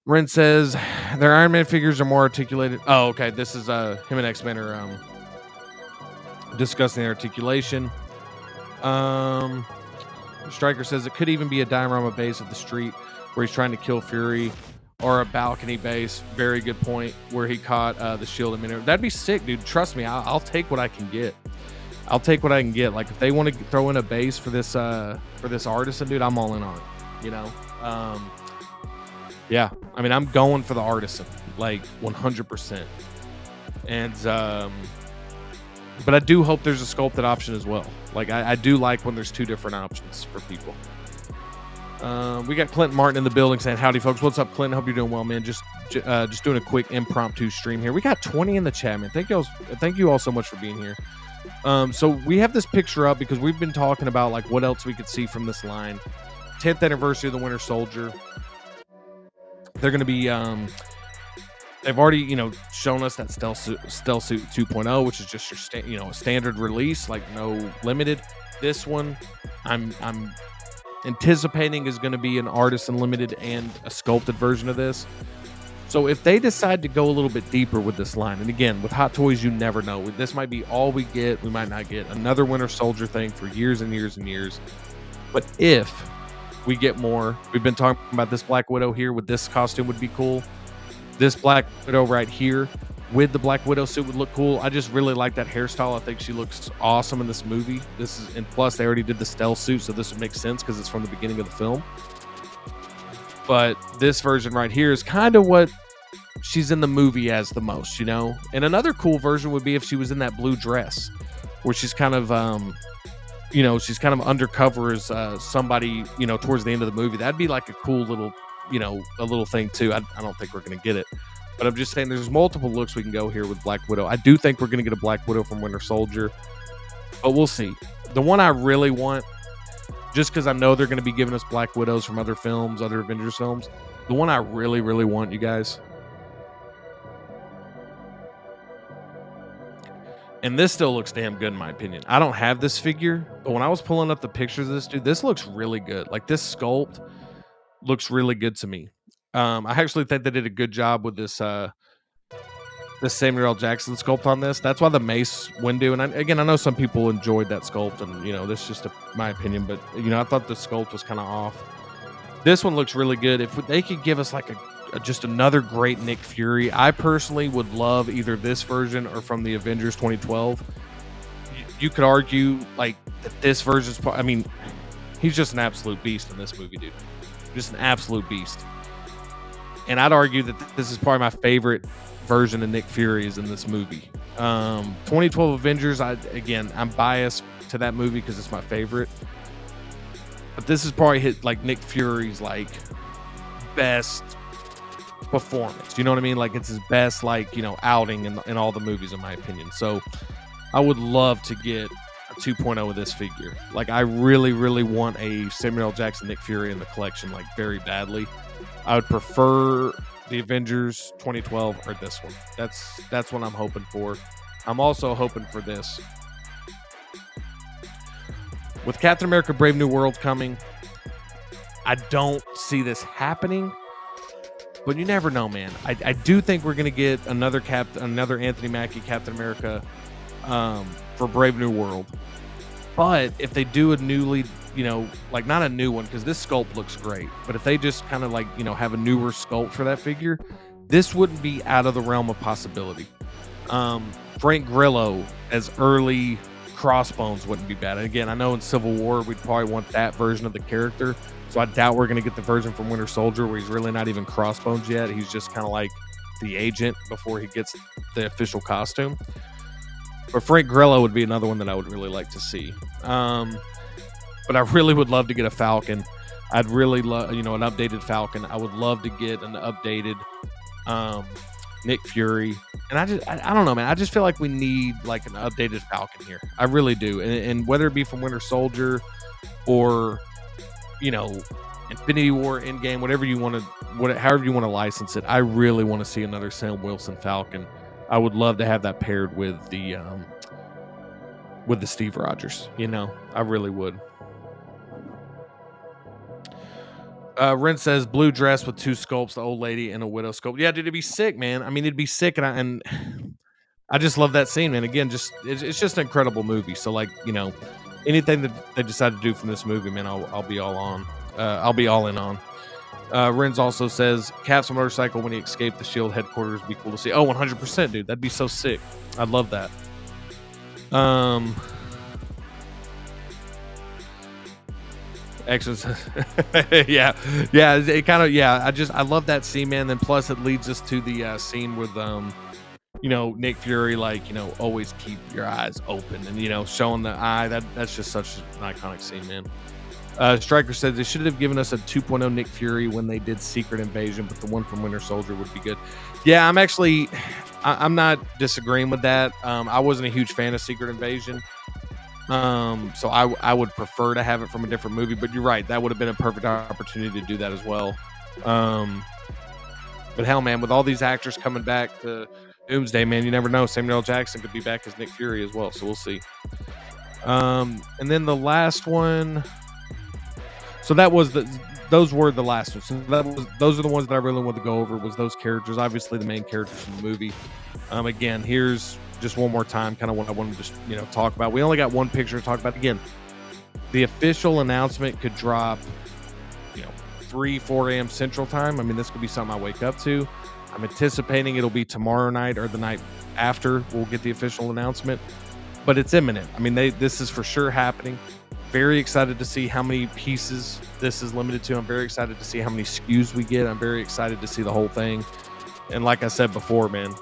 Ren says their Iron Man figures are more articulated. Oh, okay. This is him and X-Men are discussing the articulation. Striker says it could even be a diorama base of the street where he's trying to kill Fury, or a balcony base. Very good point, where he caught the shield a minute. That'd be sick, dude. Trust me, I'll take what I can get. Like if they want to throw in a base for this artisan, dude, I'm all in on it. Yeah, I mean, I'm going for the artisan, like 100%. And but I do hope there's a sculpted option as well. Like I do like when there's two different options for people. We got Clinton Martin in the building saying, howdy folks. What's up, Clinton? Hope you're doing well, man. Just doing a quick impromptu stream here. We got 20 in the chat, man. Thank you all so much for being here. So we have this picture up because we've been talking about like what else we could see from this line. 10th anniversary of the Winter Soldier. They're going to be they've already shown us that Stealth Suit 2.0, which is just your standard release, like no limited. This one I'm anticipating is going to be an artisan limited and a sculpted version of this. So if they decide to go a little bit deeper with this line, and again, with Hot Toys, you never know. This might be all we get. We might not get another Winter Soldier thing for years and years and years. But if we get more, we've been talking about this Black Widow here with this costume would be cool. This Black Widow right here with the Black Widow suit would look cool. I just really like that hairstyle. I think she looks awesome in this movie. And plus they already did the stealth suit, so this would make sense because it's from the beginning of the film. But this version right here is kind of what she's in the movie as the most, And another cool version would be if she was in that blue dress, where she's kind of she's kind of undercover as somebody, towards the end of the movie. That'd be like a cool little, a little thing too. I don't think we're going to get it, but I'm just saying there's multiple looks we can go here with Black Widow. I do think we're going to get a Black Widow from Winter Soldier, but we'll see. The one I really want, just because I know they're going to be giving us Black Widows from other films, other Avengers films, the one I really, really want, you guys, and this still looks damn good in my opinion. I don't have this figure, but when I was pulling up the pictures of this dude, this looks really good. Like this sculpt looks really good to me. I actually think they did a good job with this Samuel L. Jackson sculpt on this. That's why the Mace Windu, and I know some people enjoyed that sculpt, and this is just my opinion, but I thought the sculpt was kind of off. This one looks really good. If they could give us like just another great Nick Fury, I personally would love either this version or from the Avengers 2012. You could argue like that this version's, he's just an absolute beast in this movie, dude. Just an absolute beast. And I'd argue that this is probably my favorite version of Nick Fury is in this movie. 2012 Avengers, I'm biased to that movie because it's my favorite. But this is probably hit like Nick Fury's like best performance. You know what I mean? Like it's his best outing in all the movies in my opinion. So I would love to get a 2.0 of this figure. Like, I really, really want a Samuel L. Jackson Nick Fury in the collection, like, very badly. I would prefer the Avengers 2012 or this one. That's what I'm hoping for. I'm also hoping for this. With Captain America Brave New World coming, I don't see this happening, but you never know, man. I do think we're going to get another Anthony Mackie Captain America for Brave New World. But if they do a newly, like, not a new one, because this sculpt looks great, but if they just kind of, like, have a newer sculpt for that figure, this wouldn't be out of the realm of possibility. Frank Grillo as early Crossbones wouldn't be bad. And again, I know in Civil War we'd probably want that version of the character, so I doubt we're going to get the version from Winter Soldier where he's really not even Crossbones yet. He's just kind of like the agent before he gets the official costume. But Frank Grillo would be another one that I would really like to see. But I really would love to get a Falcon. I'd really love, an updated Falcon. I would love to get an updated Nick Fury. And I don't know, man. I just feel like we need, like, an updated Falcon here. I really do. And whether it be from Winter Soldier or, Infinity War, Endgame, however you want to license it, I really want to see another Sam Wilson Falcon. I would love to have that paired with the Steve Rogers. I really would. Ren says blue dress with 2 sculpts, the old lady and a widow sculpt. Yeah, dude, it'd be sick, man. I mean, it'd be sick, and I just love that scene, man. Again, it's just an incredible movie. So, like, anything that they decide to do from this movie, man, I'll be all on. I'll be all in on. Renz also says Cap's motorcycle when he escaped the Shield headquarters would be cool to see. Oh, 100%, dude. That'd be so sick. I'd love that. Excellent. yeah. It kind of, I love that scene, man. Then plus it leads us to the scene with Nick Fury, like, always keep your eyes open, and showing the eye. That's just such an iconic scene, man. Striker says they should have given us a 2.0 Nick Fury when they did Secret Invasion, but the one from Winter Soldier would be good. Yeah, I'm not disagreeing with that. I wasn't a huge fan of Secret Invasion. So I would prefer to have it from a different movie, but you're right. That would have been a perfect opportunity to do that as well. But hell, man, with all these actors coming back to Doomsday, man, you never know. Samuel L. Jackson could be back as Nick Fury as well. So we'll see. And then the last one. So those were the last ones. So those are the ones that I really wanted to go over, was those characters, obviously the main characters from the movie. Again, here's just one more time, kind of what I wanted to talk about. We only got one picture to talk about. Again, the official announcement could drop 3-4 a.m. Central Time. I mean, this could be something I wake up to. I'm anticipating it'll be tomorrow night or the night after we'll get the official announcement, but it's imminent. I mean, this is for sure happening. Very excited to see how many pieces this is limited to. I'm very excited to see how many SKUs we get. I'm very excited to see the whole thing. And like I said before, man,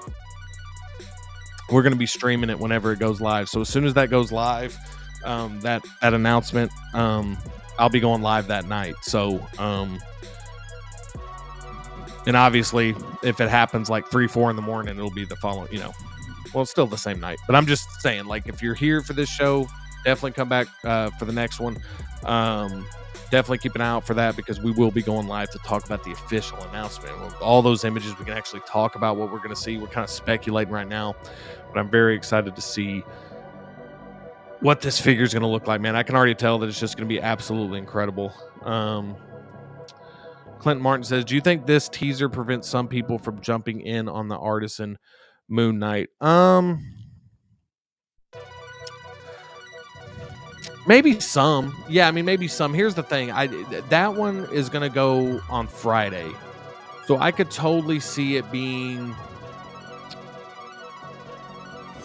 we're going to be streaming it whenever it goes live. So as soon as that goes live, that announcement, I'll be going live that night. So, and obviously if it happens like 3-4 in the morning, it'll be the following, well, it's still the same night, but I'm just saying, like, if you're here for this show, definitely come back for the next one. Definitely keep an eye out for that, because we will be going live to talk about the official announcement. With all those images, we can actually talk about what we're going to see. We're kind of speculating right now, but I'm very excited to see what this figure is going to look like, man. I can already tell that it's just going to be absolutely incredible. Clinton Martin says, do you think this teaser prevents some people from jumping in on the Artisan Moon Knight? Maybe some. Yeah, I mean, maybe some. Here's the thing. That one is going to go on Friday. So I could totally see it being...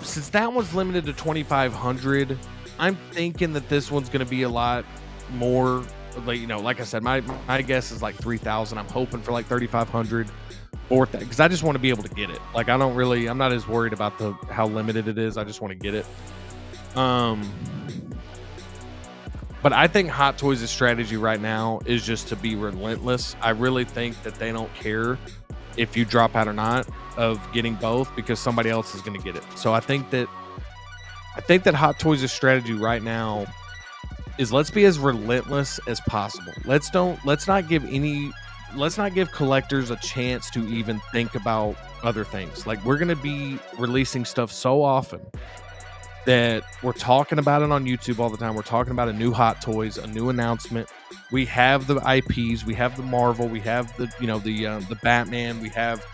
Since that one's limited to 2,500, I'm thinking that this one's going to be a lot more... Like I said, my guess is like 3,000. I'm hoping for like 3,500. Or because I just want to be able to get it. Like, I'm not as worried about how limited it is. I just want to get it. But I think Hot Toys' strategy right now is just to be relentless. I really think that they don't care if you drop out or not of getting both, because somebody else is going to get it. So I think that I think that Hot Toys' strategy right now is let's be as relentless as possible. Let's not give collectors a chance to even think about other things. Like, we're gonna be releasing stuff so often that we're talking about it on YouTube all the time. We're talking about a new Hot Toys, a new announcement. We have the IPs, we have the Marvel, we have the Batman, we have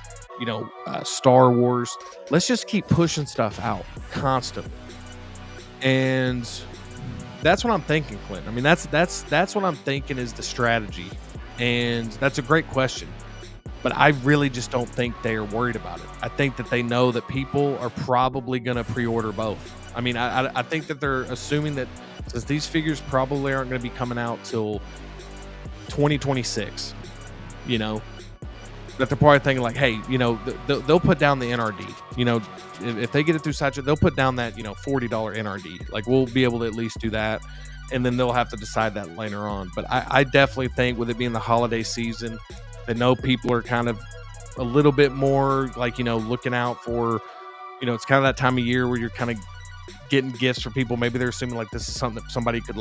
Star Wars. Let's just keep pushing stuff out constantly, and that's what I'm thinking, Clint. I mean, that's what I'm thinking is the strategy, and that's a great question. But I really just don't think they are worried about it. I think that they know that people are probably going to pre-order both. I mean, I think that they're assuming that since these figures probably aren't going to be coming out till 2026, that they're probably thinking like, hey, they'll put down the NRD. If they get it through Sideshow, they'll put down that $40 NRD. Like, we'll be able to at least do that, and then they'll have to decide that later on. But I definitely think with it being the holiday season, I know people are kind of a little bit more like, looking out for, it's kind of that time of year where you're kind of getting gifts for people. Maybe they're assuming like this is something that somebody could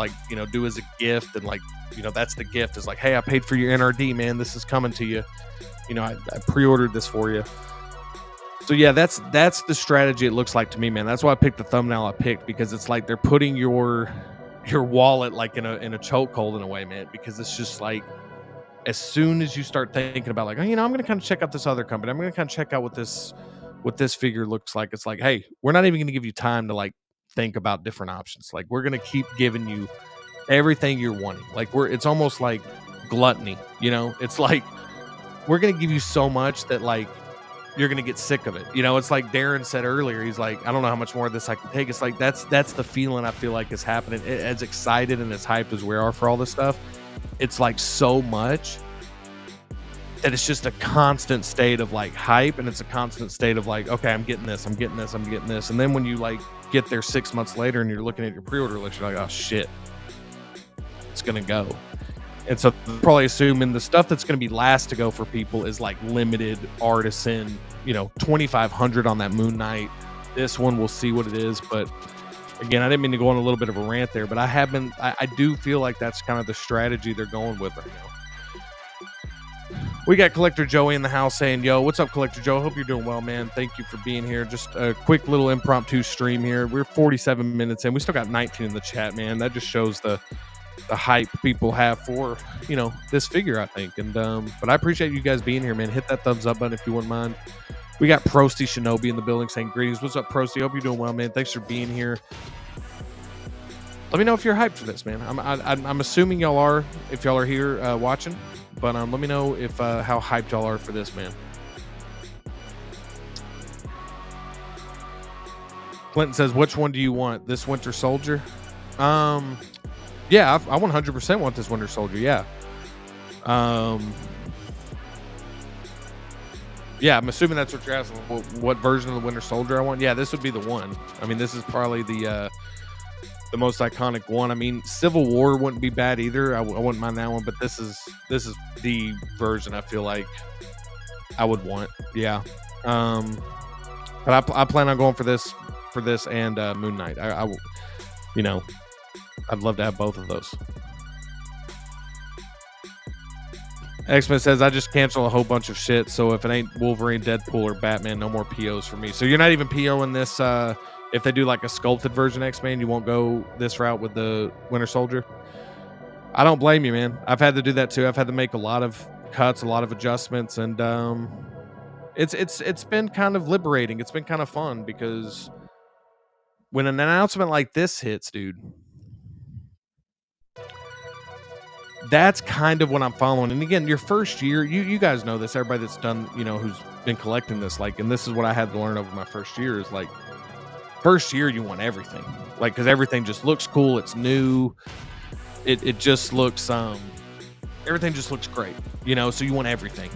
do as a gift. And like, that's the gift is like, hey, I paid for your NRD, man. This is coming to you. I pre-ordered this for you. So yeah, that's the strategy it looks like to me, man. That's why I picked the thumbnail I picked, because it's like they're putting your wallet like in a chokehold in a way, man, because it's just like, as soon as you start thinking about like, I'm going to kind of check out this other company, I'm going to kind of check out what this figure looks like. It's like, hey, we're not even going to give you time to like think about different options. Like, we're going to keep giving you everything you're wanting. Like, it's almost like gluttony, it's like, we're going to give you so much that like, you're going to get sick of it. It's like Darren said earlier, he's like, I don't know how much more of this I can take. It's like, that's the feeling I feel like is happening. As excited and as hyped as we are for all this stuff, it's like so much that it's just a constant state of like hype, and it's a constant state of like, okay, I'm getting this. And then when you like get there 6 months later and you're looking at your pre-order list, you're like, oh shit, it's gonna go. And so probably assuming the stuff that's gonna be last to go for people is like limited artisan, 2,500 on that Moon Knight. This one, we'll see what it is, but again, I didn't mean to go on a little bit of a rant there, but I do feel like that's kind of the strategy they're going with right now. We got Collector Joey in the house saying, yo, what's up, Collector Joe? Hope you're doing well, man. Thank you for being here. Just a quick little impromptu stream here. We're 47 minutes in. We still got 19 in the chat, man. That just shows the hype people have for, this figure, I think. And but I appreciate you guys being here, man. Hit that thumbs up button if you wouldn't mind. We got Prosty Shinobi in the building saying greetings. What's up, Prosty? Hope you're doing well, man. Thanks for being here. Let me know if you're hyped for this, man. I'm assuming y'all are, if y'all are here watching. But let me know if how hyped y'all are for this, man. Clinton says, which one do you want? This Winter Soldier? Yeah, I 100% want this Winter Soldier, yeah. Yeah, I'm assuming that's what you're asking. What version of the Winter Soldier I want? Yeah, this would be the one. I mean, this is probably the most iconic one. I mean, Civil War wouldn't be bad either. I wouldn't mind that one, but this is the version I feel like I would want. Yeah. But I plan on going for this and Moon Knight. I I'd love to have both of those. X-Men says, I just cancel a whole bunch of shit, so if it ain't Wolverine, Deadpool, or Batman, no more POs for me. So you're not even POing this, if they do like a sculpted version X-Men, you won't go this route with the Winter Soldier? I don't blame you, man. I've had to do that too. I've had to make a lot of cuts, a lot of adjustments, and it's been kind of liberating. It's been kind of fun, because when an announcement like this hits, dude, that's kind of what I'm following. And again, your first year, you guys know this, everybody that's done, who's been collecting this, like, and this is what I had to learn over my first year, is like, first year you want everything, like, because everything just looks cool, it's new, it just looks everything just looks great, so you want everything.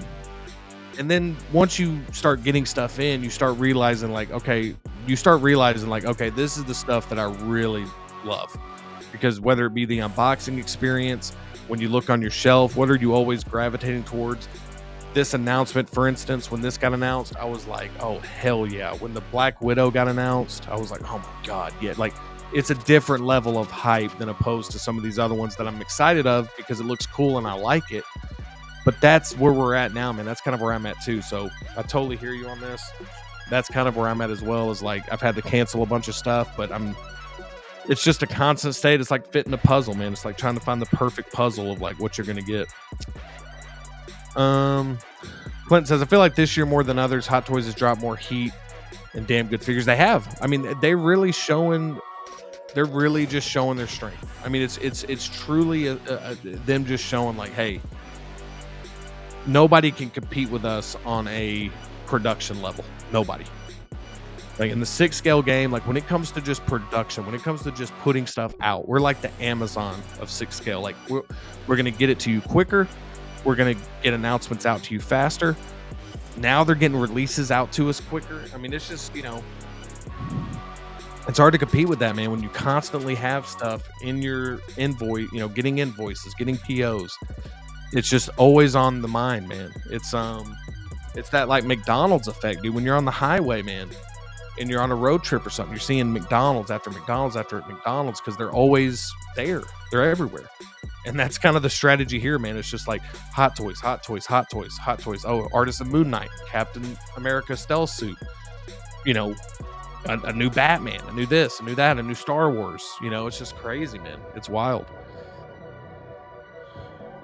And then once you start getting stuff in, you start realizing like, okay, this is the stuff that I really love. Because whether it be the unboxing experience, when you look on your shelf, what are you always gravitating towards? this announcement, for instance, when this got announced, I was like, oh, hell yeah. When the Black Widow got announced, I was like, oh my God, yeah. Like, it's a different level of hype than opposed to some of these other ones that I'm excited of because it looks cool and I like it. But that's where we're at now, man. That's kind of where I'm at too. So I totally hear you on this. That's kind of where I'm at as well. Is like I've had to cancel a bunch of stuff, but it's just a constant state. It's like fitting a puzzle, man. It's like trying to find the perfect puzzle of like what you're gonna get. Clinton says, I feel like this year more than others, Hot Toys has dropped more heat and damn good figures. They have. I mean, they're really just showing their strength. I mean, it's truly them just showing like, hey, nobody can compete with us on a production level. Nobody. Like in the 6 scale game, like when it comes to just production, when it comes to just putting stuff out, we're like the Amazon of 6 scale. Like we're going to get it to you quicker. We're going to get announcements out to you faster. Now they're getting releases out to us quicker. I mean, it's just, it's hard to compete with that, man. When you constantly have stuff in your invoice, getting invoices, getting POs, it's just always on the mind, man. It's that like McDonald's effect, dude. When you're on the highway, man, and you're on a road trip or something, you're seeing McDonald's after McDonald's after McDonald's because they're always there. They're everywhere. And that's kind of the strategy here, man. It's just like Hot Toys, Hot Toys, Hot Toys, Hot Toys. Oh, Artisan Moon Knight, Captain America stealth suit, a new Batman, a new this, a new that, a new Star Wars. It's just crazy, man. It's wild.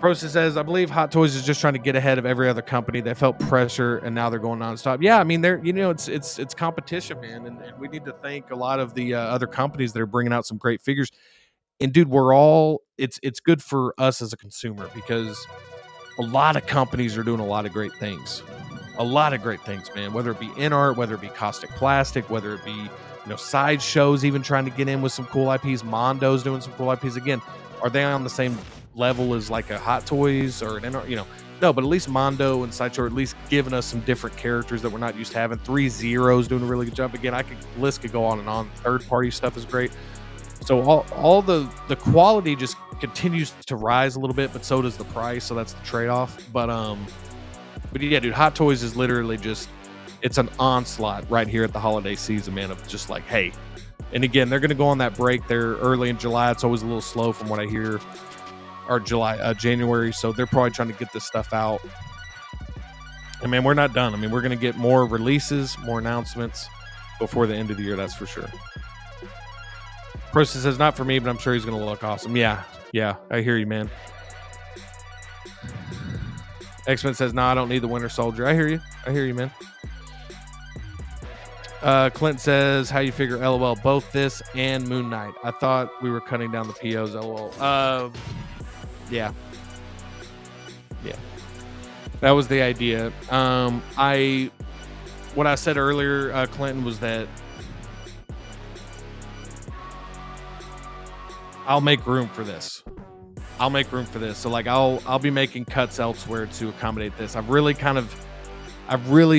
Process says, I believe Hot Toys is just trying to get ahead of every other company. They felt pressure and now they're going nonstop. Yeah, I mean, they're, it's competition, man. And we need to thank a lot of the other companies that are bringing out some great figures. And dude, it's good for us as a consumer because a lot of companies are doing a lot of great things. A lot of great things, man, whether it be in art, whether it be caustic plastic, whether it be, side shows, even trying to get in with some cool IPs. Mondo's doing some cool IPs. Again, are they on the same level as like a Hot Toys or an no, but at least Mondo and Sideshow are at least giving us some different characters that we're not used to having. 3-0's doing a really good job. Again, list could go on and on. Third party stuff is great. So all the quality just continues to rise a little bit, but so does the price. So that's the trade-off. But yeah, dude, Hot Toys is literally just, it's an onslaught right here at the holiday season, man, of just like, hey. And again, they're going to go on that break there early in July. It's always a little slow from what I hear. Or January. So they're probably trying to get this stuff out. And man, we're not done. I mean, we're going to get more releases, more announcements before the end of the year. That's for sure. Process says, not for me, but I'm sure he's going to look awesome. Yeah, I hear you, man. X-Men says, no, I don't need the Winter Soldier. I hear you, man. Clint says, how you figure LOL, both this and Moon Knight. I thought we were cutting down the POs, LOL. Yeah. That was the idea. What I said earlier, Clinton, was that I'll make room for this. So like I'll be making cuts elsewhere to accommodate this. I've really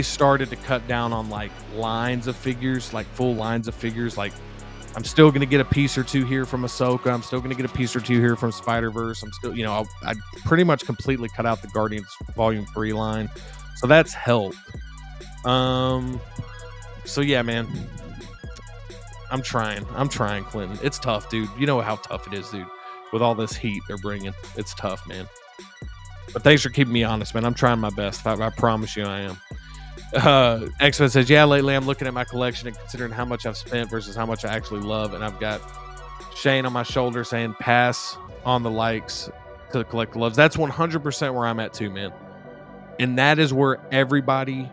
started to cut down on like lines of figures, like full lines of figures. Like I'm still going to get a piece or two here from Ahsoka. I'm still going to get a piece or two here from Spider-Verse. I'm still, I pretty much completely cut out the Guardians Volume 3 line. So that's helped. So yeah, man, I'm trying, Clinton. It's tough, dude. You know how tough it is, dude, with all this heat they're bringing. It's tough, man. But thanks for keeping me honest, man. I'm trying my best. I promise you I am. X-Men says, yeah, lately I'm looking at my collection and considering how much I've spent versus how much I actually love. And I've got Shane on my shoulder saying, pass on the likes to collect the loves. That's 100% where I'm at too, man. And that is where everybody,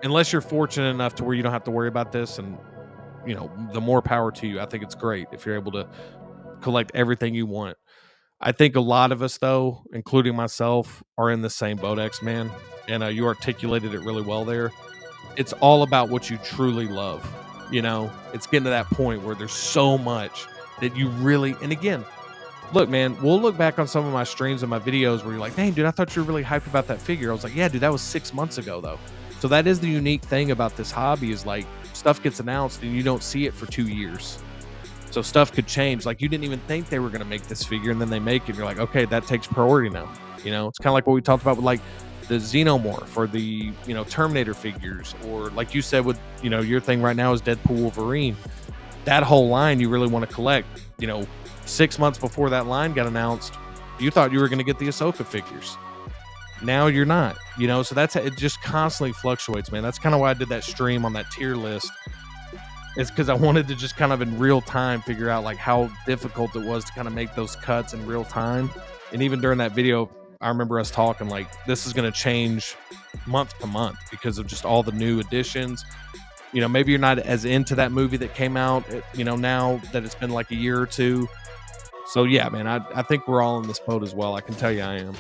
unless you're fortunate enough to where you don't have to worry about this, and the more power to you. I think it's great if you're able to collect everything you want. I think a lot of us, though, including myself, are in the same boat, X-Man. And you articulated it really well there. It's all about what you truly love. It's getting to that point where there's so much that you really, and again, look, man, we'll look back on some of my streams and my videos where you're like, dang, dude, I thought you were really hyped about that figure. I was like, yeah, dude, that was 6 months ago, though. So that is the unique thing about this hobby, is like stuff gets announced and you don't see it for 2 years. So stuff could change. Like you didn't even think they were going to make this figure, and then they make it. And you're like, okay, that takes priority now. It's kind of like what we talked about with like the Xenomorph or the, Terminator figures, or like you said with, your thing right now is Deadpool Wolverine. That whole line you really want to collect. 6 months before that line got announced, you thought you were going to get the Ahsoka figures. Now you're not, so it just constantly fluctuates, man. That's kind of why I did that stream on that tier list. It's because I wanted to just kind of in real time figure out like how difficult it was to kind of make those cuts in real time. And even during that video, I remember us talking like this is going to change month to month because of just all the new additions. Maybe you're not as into that movie that came out, now that it's been like a year or two. So yeah, man, I think we're all in this boat as well. I can tell you I am.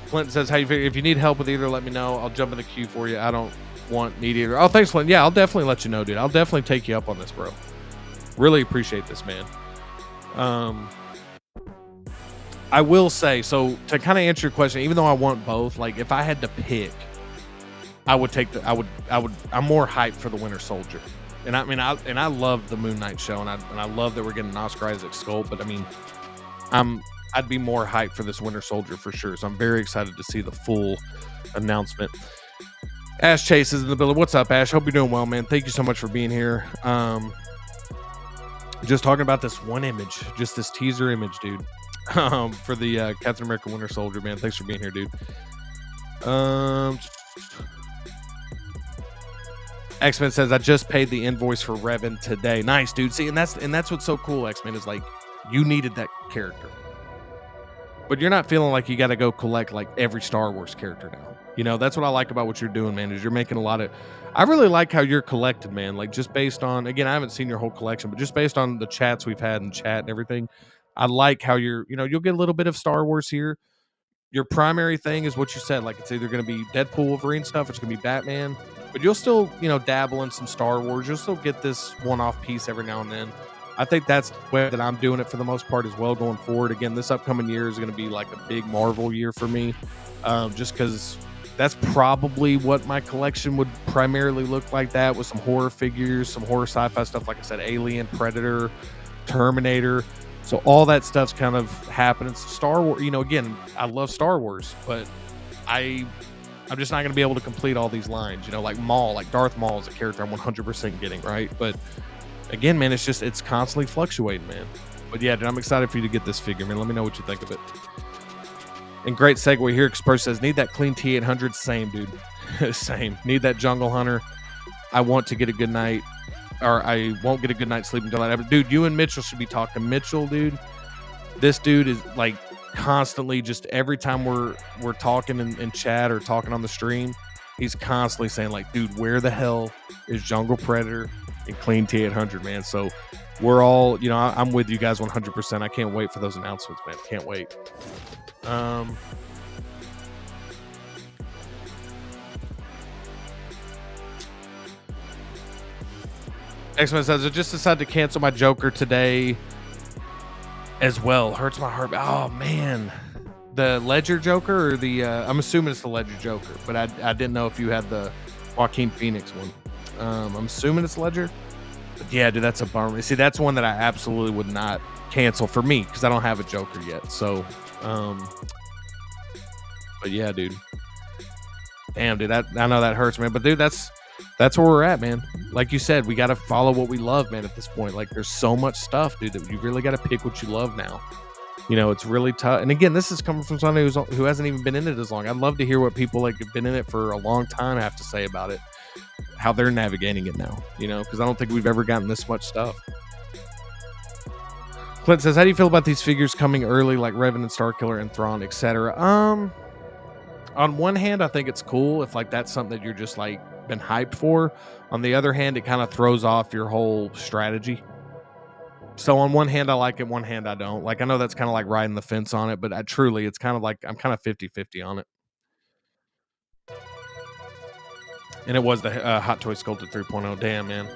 Clinton says, "How you figure? If you need help with either, let me know. I'll jump in the queue for you. I don't need either." Oh, thanks, Clinton. Yeah, I'll definitely let you know, dude. I'll definitely take you up on this, bro. Really appreciate this, man. I will say, so to kind of answer your question, even though I want both, like if I had to pick, I would take I'm more hyped for the Winter Soldier. And I love the Moon Knight show, and I love that we're getting an Oscar Isaac sculpt, but I mean, I'd be more hyped for this Winter Soldier for sure. So I'm very excited to see the full announcement. Ash Chase is in the building. What's up, Ash? Hope you're doing well, man. Thank you so much for being here. Just talking about this one image, just this teaser image, dude, for the Captain America Winter Soldier, man. Thanks for being here, dude. X-Men says, I just paid the invoice for Revan today. Nice, dude. See, and that's what's so cool, X-Men, is like you needed that character. But you're not feeling like you got to go collect like every Star Wars character now. That's what I like about what you're doing, man, is you're making a lot of... I really like how you're collected, man. Like just based on, again, I haven't seen your whole collection, but just based on the chats we've had and chat and everything, I like how you're, you'll get a little bit of Star Wars here. Your primary thing is what you said. Like it's either going to be Deadpool, Wolverine stuff, it's going to be Batman, but you'll still, dabble in some Star Wars. You'll still get this one-off piece every now and then. I think that's the way that I'm doing it for the most part as well going forward. Again, this upcoming year is going to be like a big Marvel year for me, just because that's probably what my collection would primarily look like, that with some horror figures, some horror sci-fi stuff. Like I said, Alien, Predator, Terminator. So all that stuff's kind of happening. Star Wars, again, I love Star Wars, but I'm just not going to be able to complete all these lines, like Maul, like Darth Maul is a character I'm 100% getting, right? But again, man, it's constantly fluctuating, man. But yeah, dude, I'm excited for you to get this figure, man. Let me know what you think of it. And great segue here. Express says, need that clean T800. Same, dude. Same. Need that Jungle Hunter. I want to get a good night, or I won't get a good night's sleep until that happens. Dude, you and Mitchell should be talking. Mitchell, dude, this dude is like constantly, just every time we're talking in chat or talking on the stream, he's constantly saying like, dude, where the hell is Jungle Predator and clean T800, man? So we're all, I'm with you guys 100%. I can't wait for those announcements, man. Can't wait. X-Men says, I just decided to cancel my Joker today as well. Hurts my heart. Oh, man. The Ledger Joker or the... I'm assuming it's the Ledger Joker, but I didn't know if you had the Joaquin Phoenix one. I'm assuming it's Ledger. But yeah, dude, that's a bummer. See, that's one that I absolutely would not cancel for me because I don't have a Joker yet. So, but yeah, dude. Damn, dude, I know that hurts, man. But dude, that's where we're at, man. Like you said, we got to follow what we love, man, at this point. Like, there's so much stuff, dude, that you really got to pick what you love now. It's really tough. And again, this is coming from somebody who hasn't even been in it as long. I'd love to hear what people like have been in it for a long time have to say about it, how they're navigating it now, because I don't think we've ever gotten this much stuff. Clint says, how do you feel about these figures coming early, like Revenant, Starkiller, and Thrawn, etc.? On one hand, I think it's cool if like that's something that you're just like been hyped for. On the other hand, it kind of throws off your whole strategy. So on one hand, I like it. One hand, I don't. Like, I know that's kind of like riding the fence on it, but it's kind of like, I'm kind of 50-50 on it. And it was the Hot Toys Sculpted 3.0. Damn, man.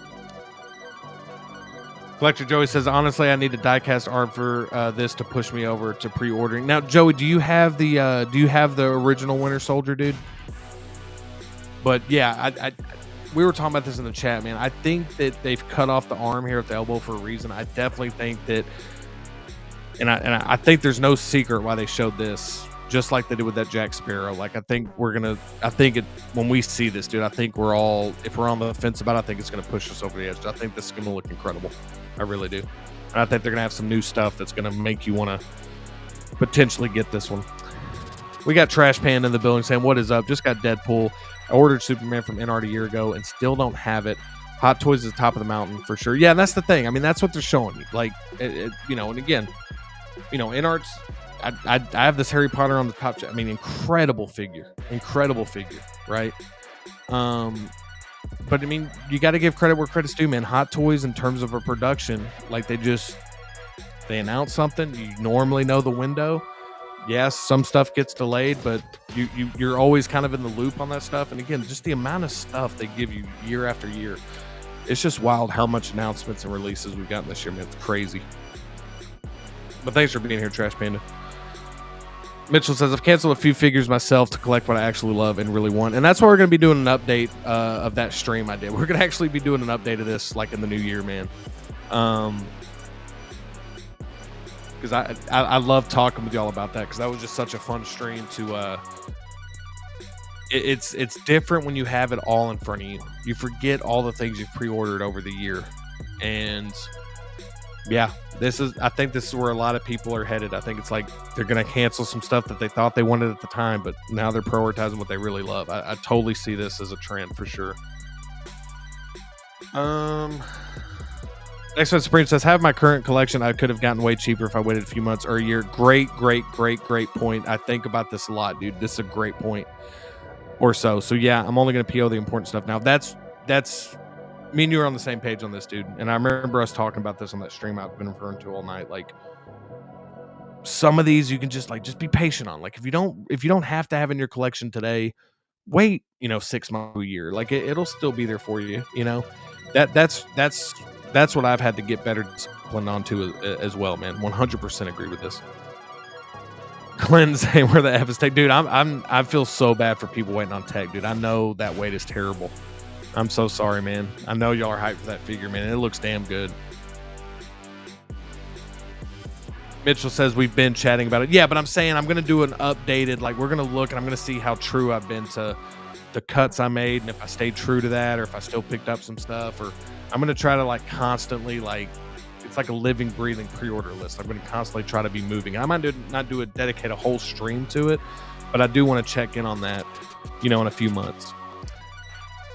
Collector Joey says, honestly, I need a diecast arm for this to push me over to pre-ordering. Now, Joey, do you have the original Winter Soldier, dude? But yeah, we were talking about this in the chat, man. I think that they've cut off the arm here at the elbow for a reason. I definitely think that, and I think there's no secret why they showed this. just like they did with that Jack Sparrow. Like, I think when we see this, dude, I think if we're on the fence about it, I think it's going to push us over the edge. I think this is going to look incredible. I really do. And I think they're going to have some new stuff that's going to make you want to potentially get this one. We got Trash Panda in the building saying, what is up? Just got Deadpool. I ordered Superman from NART a year ago and still don't have it. Hot Toys is the top of the mountain for sure. Yeah, and that's the thing. I mean, that's what they're showing you. Like, and again, NART's, I have this Harry Potter on the top. I mean, incredible figure, right? But I mean, you got to give credit where credit's due, man. Hot Toys, in terms of a production, like they announce something, you normally know the window. Yes, some stuff gets delayed, but you're always kind of in the loop on that stuff. And again, just the amount of stuff they give you year after year, it's just wild how much announcements and releases we've gotten this year, man. It's crazy. But thanks for being here, Trash Panda. Mitchell says, I've canceled a few figures myself to collect what I actually love and really want. And that's why we're going to be doing an update of that stream I did. We're going to actually be doing an update of this like in the new year, man. Because I love talking with y'all about that, because that was just such a fun stream to it's different when you have it all in front of you. You forget all the things you've pre-ordered over the year. And yeah, I think this is where a lot of people are headed. I think it's like they're going to cancel some stuff that they thought they wanted at the time, but now they're prioritizing what they really love. I totally see this as a trend for sure. X-Men Supreme says, have my current collection. I could have gotten way cheaper if I waited a few months or a year. Great point. I think about this a lot, dude. This is a great point or so. So yeah, I'm only going to PO the important stuff. Now that's me and you are on the same page on this, dude. And I remember us talking about this on that stream I've been referring to all night. Like, some of these you can just be patient on. Like, if you don't have to have in your collection today, wait, 6 months to a year. Like, it'll still be there for you. That's what I've had to get better discipline onto as well, man. 100% agree with this. Glenn saying, where the F is tech, dude. I feel so bad for people waiting on tech, dude. I know that wait is terrible. I'm so sorry, man. I know y'all are hyped for that figure, man. It looks damn good. Mitchell says, we've been chatting about it. Yeah, but I'm saying I'm going to do an updated, like, we're going to look and I'm going to see how true I've been to the cuts I made, and if I stayed true to that, or if I still picked up some stuff, or I'm going to try to, like, constantly, like, it's like a living, breathing pre-order list. I'm going to constantly try to be moving. I might dedicate a whole stream to it, but I do want to check in on that, in a few months.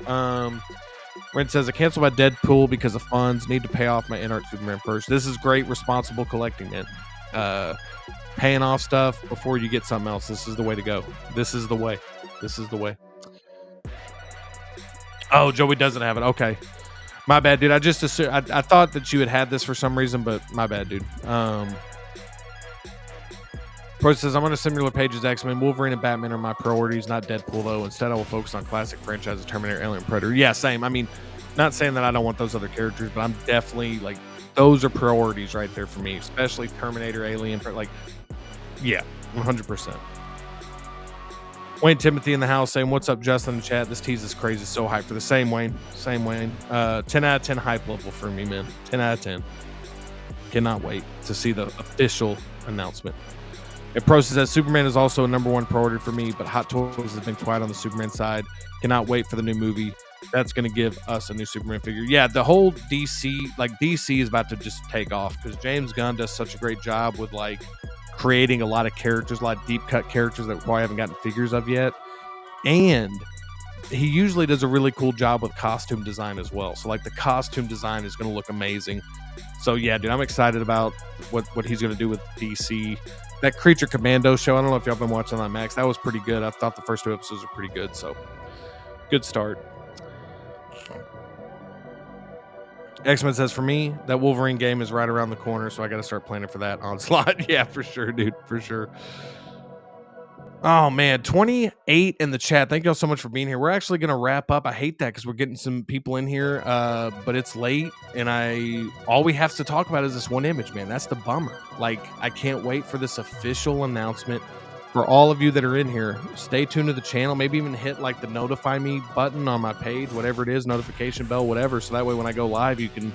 Ren says, I canceled my Deadpool because of funds. Need to pay off my NART Superman first. This is great, responsible collecting, man. Paying off stuff before you get something else. This is the way to go. This is the way. Oh, Joey doesn't have it. Okay. My bad, dude. I just assumed, I thought that you had this for some reason, but my bad, dude. Pro says, I'm on a similar page as X-Men. Wolverine and Batman are my priorities, not Deadpool, though. Instead, I will focus on classic franchises, Terminator, Alien, Predator. Yeah, same. I mean, not saying that I don't want those other characters, but I'm definitely, like, those are priorities right there for me, especially Terminator, Alien, like, yeah, 100%. Wayne Timothy in the house saying, what's up, Justin in the chat? This tease is crazy. So hyped for the same Wayne. 10 out of 10 hype level for me, man. 10 out of 10. Cannot wait to see the official announcement. And Pro says, Superman is also a #1 priority for me, but Hot Toys has been quiet on the Superman side. Cannot wait for the new movie. That's going to give us a new Superman figure. Yeah, the whole DC is about to just take off, because James Gunn does such a great job with, like, creating a lot of characters, a lot of deep cut characters that we probably haven't gotten figures of yet. And he usually does a really cool job with costume design as well. So, like, the costume design is going to look amazing. So yeah, dude, I'm excited about what he's going to do with DC. That Creature Commando show, I don't know if y'all been watching on Max. That was pretty good. I thought the first 2 episodes were pretty good. So good start. X-Men says, for me, that Wolverine game is right around the corner, so I got to start planning for that onslaught. Yeah, for sure, dude, for sure. Oh, man, 28 in the chat. Thank y'all so much for being here. We're actually going to wrap up. I hate that because we're getting some people in here, but it's late, and all we have to talk about is this one image, man. That's the bummer. Like, I can't wait for this official announcement. For all of you that are in here, stay tuned to the channel. Maybe even hit, like, the notify me button on my page, whatever it is, notification bell, whatever. So that way when I go live, you can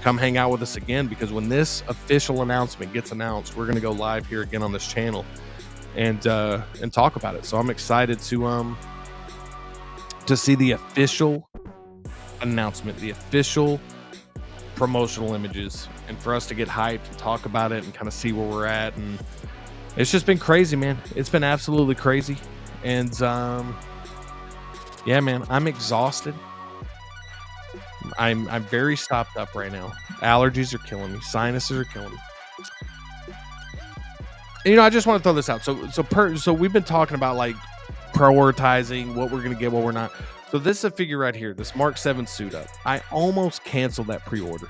come hang out with us again, because when this official announcement gets announced, we're going to go live here again on this channel. and talk about it. So I'm excited to see the official announcement, the official promotional images, and for us to get hyped and talk about it and kind of see where we're at. And it's just been crazy, man. It's been absolutely crazy. And yeah, man, I'm exhausted. I'm very stopped up right now. Allergies are killing me. Sinuses are killing me. And, I just want to throw this out. So we've been talking about like prioritizing what we're gonna get, what we're not. So this is a figure right here, this Mark 7 suit up. I almost canceled that pre-order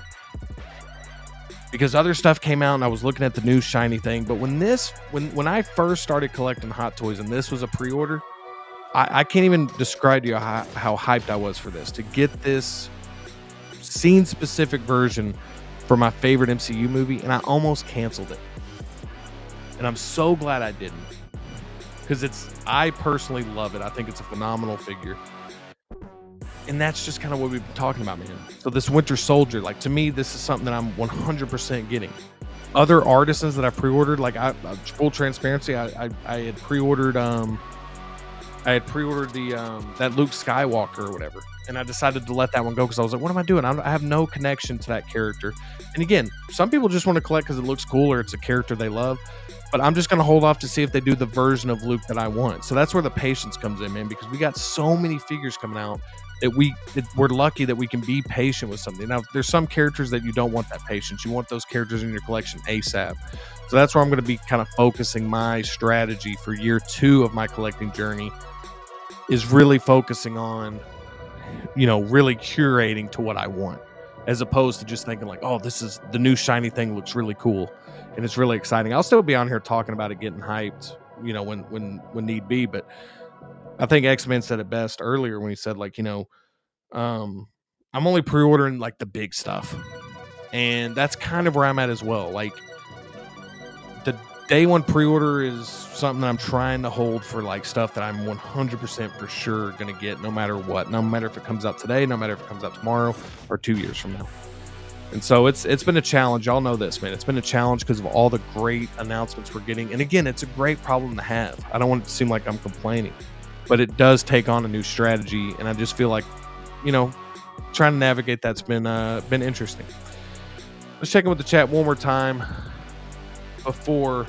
because other stuff came out and I was looking at the new shiny thing. But when I first started collecting Hot Toys and this was a pre-order, I can't even describe to you how hyped I was for this, to get this scene specific version for my favorite MCU movie, and I almost canceled it. And I'm so glad I didn't, because I personally love it. I think it's a phenomenal figure. And that's just kind of what we've been talking about, man. So this Winter Soldier, like, to me, this is something that I'm 100% getting. Other artisans that I pre-ordered, like, full transparency, I had pre-ordered the that Luke Skywalker or whatever, and I decided to let that one go because I was like, what am I doing? I have no connection to that character. And again, some people just want to collect because it looks cool or it's a character they love, but I'm just going to hold off to see if they do the version of Luke that I want. So that's where the patience comes in, man, because we got so many figures coming out that we're lucky that we can be patient with something. Now, there's some characters that you don't want that patience. You want those characters in your collection ASAP. So that's where I'm going to be kind of focusing my strategy for year 2 of my collecting journey, is really focusing on, really curating to what I want, as opposed to just thinking like, oh, this is the new shiny thing, looks really cool and it's really exciting. I'll still be on here talking about it, getting hyped, when need be. But I think X-Men said it best earlier when he said, like, I'm only pre-ordering like the big stuff. And that's kind of where I'm at as well. Like, the day one pre-order is something that I'm trying to hold for like stuff that I'm 100% for sure going to get no matter what, no matter if it comes out today, no matter if it comes out tomorrow or 2 years from now. And so it's been a challenge. Y'all know this, man. It's been a challenge because of all the great announcements we're getting. And again, it's a great problem to have. I don't want it to seem like I'm complaining, but it does take on a new strategy. And I just feel like, trying to navigate that's been interesting. Let's check in with the chat one more time before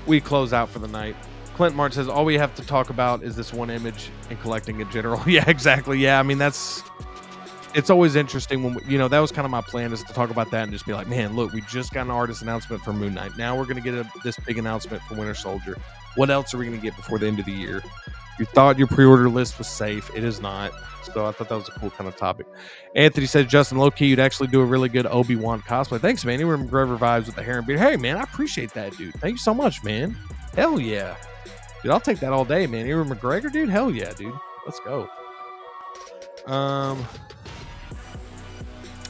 we close out for the night. Clint Martin says, all we have to talk about is this one image and collecting in general. Yeah, exactly. Yeah, I mean, it's always interesting when, that was kind of my plan, is to talk about that and just be like, man, look, we just got an artist announcement for Moon Knight. Now we're going to get this big announcement for Winter Soldier. What else are we going to get before the end of the year? You thought your pre-order list was safe. It is not. So I thought that was a cool kind of topic. Anthony said, Justin, low-key, you'd actually do a really good Obi-Wan cosplay. Thanks, man. You were McGregor vibes with the hair and beard. Hey, man, I appreciate that, dude. Thank you so much, man. Hell yeah. Dude, I'll take that all day, man. You were McGregor, dude? Hell yeah, dude. Let's go.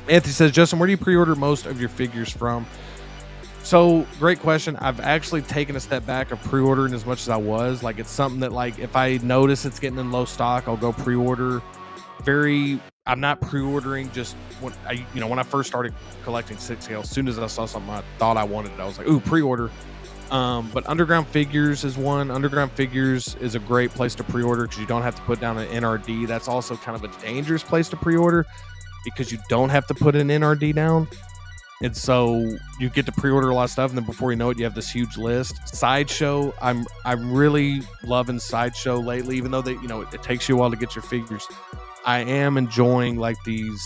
Anthony says, Justin, where do you pre-order most of your figures from? So, great question. I've actually taken a step back of pre-ordering as much as I was. Like, it's something that, like, if I notice it's getting in low stock, I'll go pre-order. I'm not pre-ordering just when I first started collecting 6 scale. As soon as I saw something I thought I wanted, I was like, ooh, pre-order. But Underground Figures is one. Underground Figures is a great place to pre-order because you don't have to put down an NRD. That's also kind of a dangerous place to pre-order because you don't have to put an NRD down. And so you get to pre-order a lot of stuff, and then before you know it, you have this huge list. Sideshow, I'm really loving Sideshow lately, even though it takes you a while to get your figures. I am enjoying like these.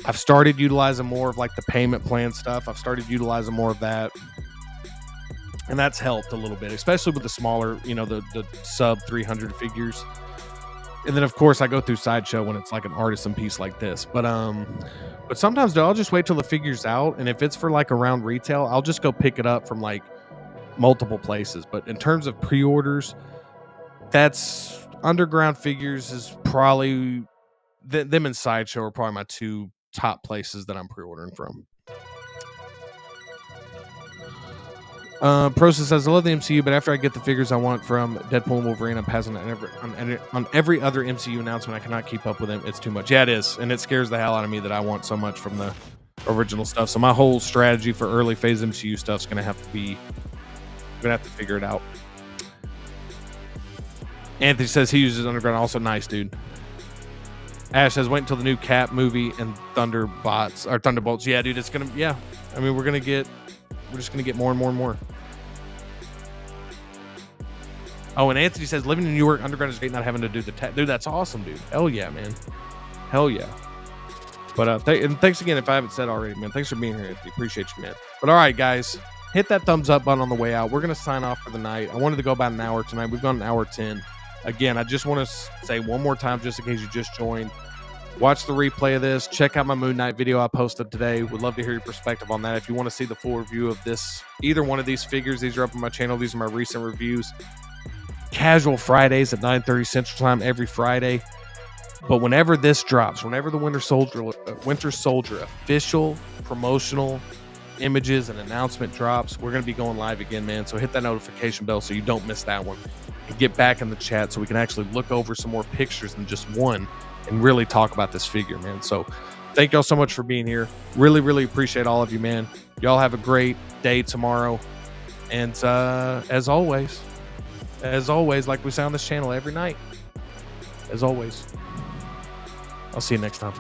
I've started utilizing more of like the payment plan stuff. I've started utilizing more of that, and that's helped a little bit, especially with the smaller, the sub 300 figures. And then of course I go through Sideshow when it's like an artisan piece like this. But sometimes I'll just wait till the figure's out, and if it's for like around retail, I'll just go pick it up from like multiple places. But in terms of pre-orders, that's Underground Figures is probably them and Sideshow are probably my 2 top places that I'm pre-ordering from. Process says, I love the MCU, but after I get the figures I want from Deadpool and Wolverine, I'm passing on every other MCU announcement. I cannot keep up with them. It's too much. Yeah, it is. And it scares the hell out of me that I want so much from the original stuff. So my whole strategy for early phase MCU stuff is going to have to figure it out. Anthony says he uses Underground. Also nice, dude. Ash says, wait until the new Cap movie and Thunderbolts. Yeah, dude, it's gonna. Yeah, I mean, we're just gonna get more and more and more. Oh, and Anthony says, living in New York, Underground is great. Not having to do the dude. That's awesome, dude. Hell yeah, man. Hell yeah. But and thanks again if I haven't said already, man. Thanks for being here, Anthony. Appreciate you, man. But all right, guys. Hit that thumbs up button on the way out. We're going to sign off for the night. I wanted to go about an hour tonight. We've gone an hour 10. Again, I just want to say one more time, just in case you just joined. Watch the replay of this. Check out my Moon Knight video I posted today. Would love to hear your perspective on that. If you want to see the full review of this, either one of these figures, these are up on my channel. These are my recent reviews. Casual Fridays at 9:30 Central Time every Friday. But whenever this drops, whenever the Winter Soldier official promotional images and announcement drops, we're going to be going live again, man. So hit that notification bell so you don't miss that one. And get back in the chat so we can actually look over some more pictures than just one and really talk about this figure, man. So thank y'all so much for being here. Really, really appreciate all of you, man. Y'all have a great day tomorrow. And as always, like we say on this channel every night, as always, I'll see you next time.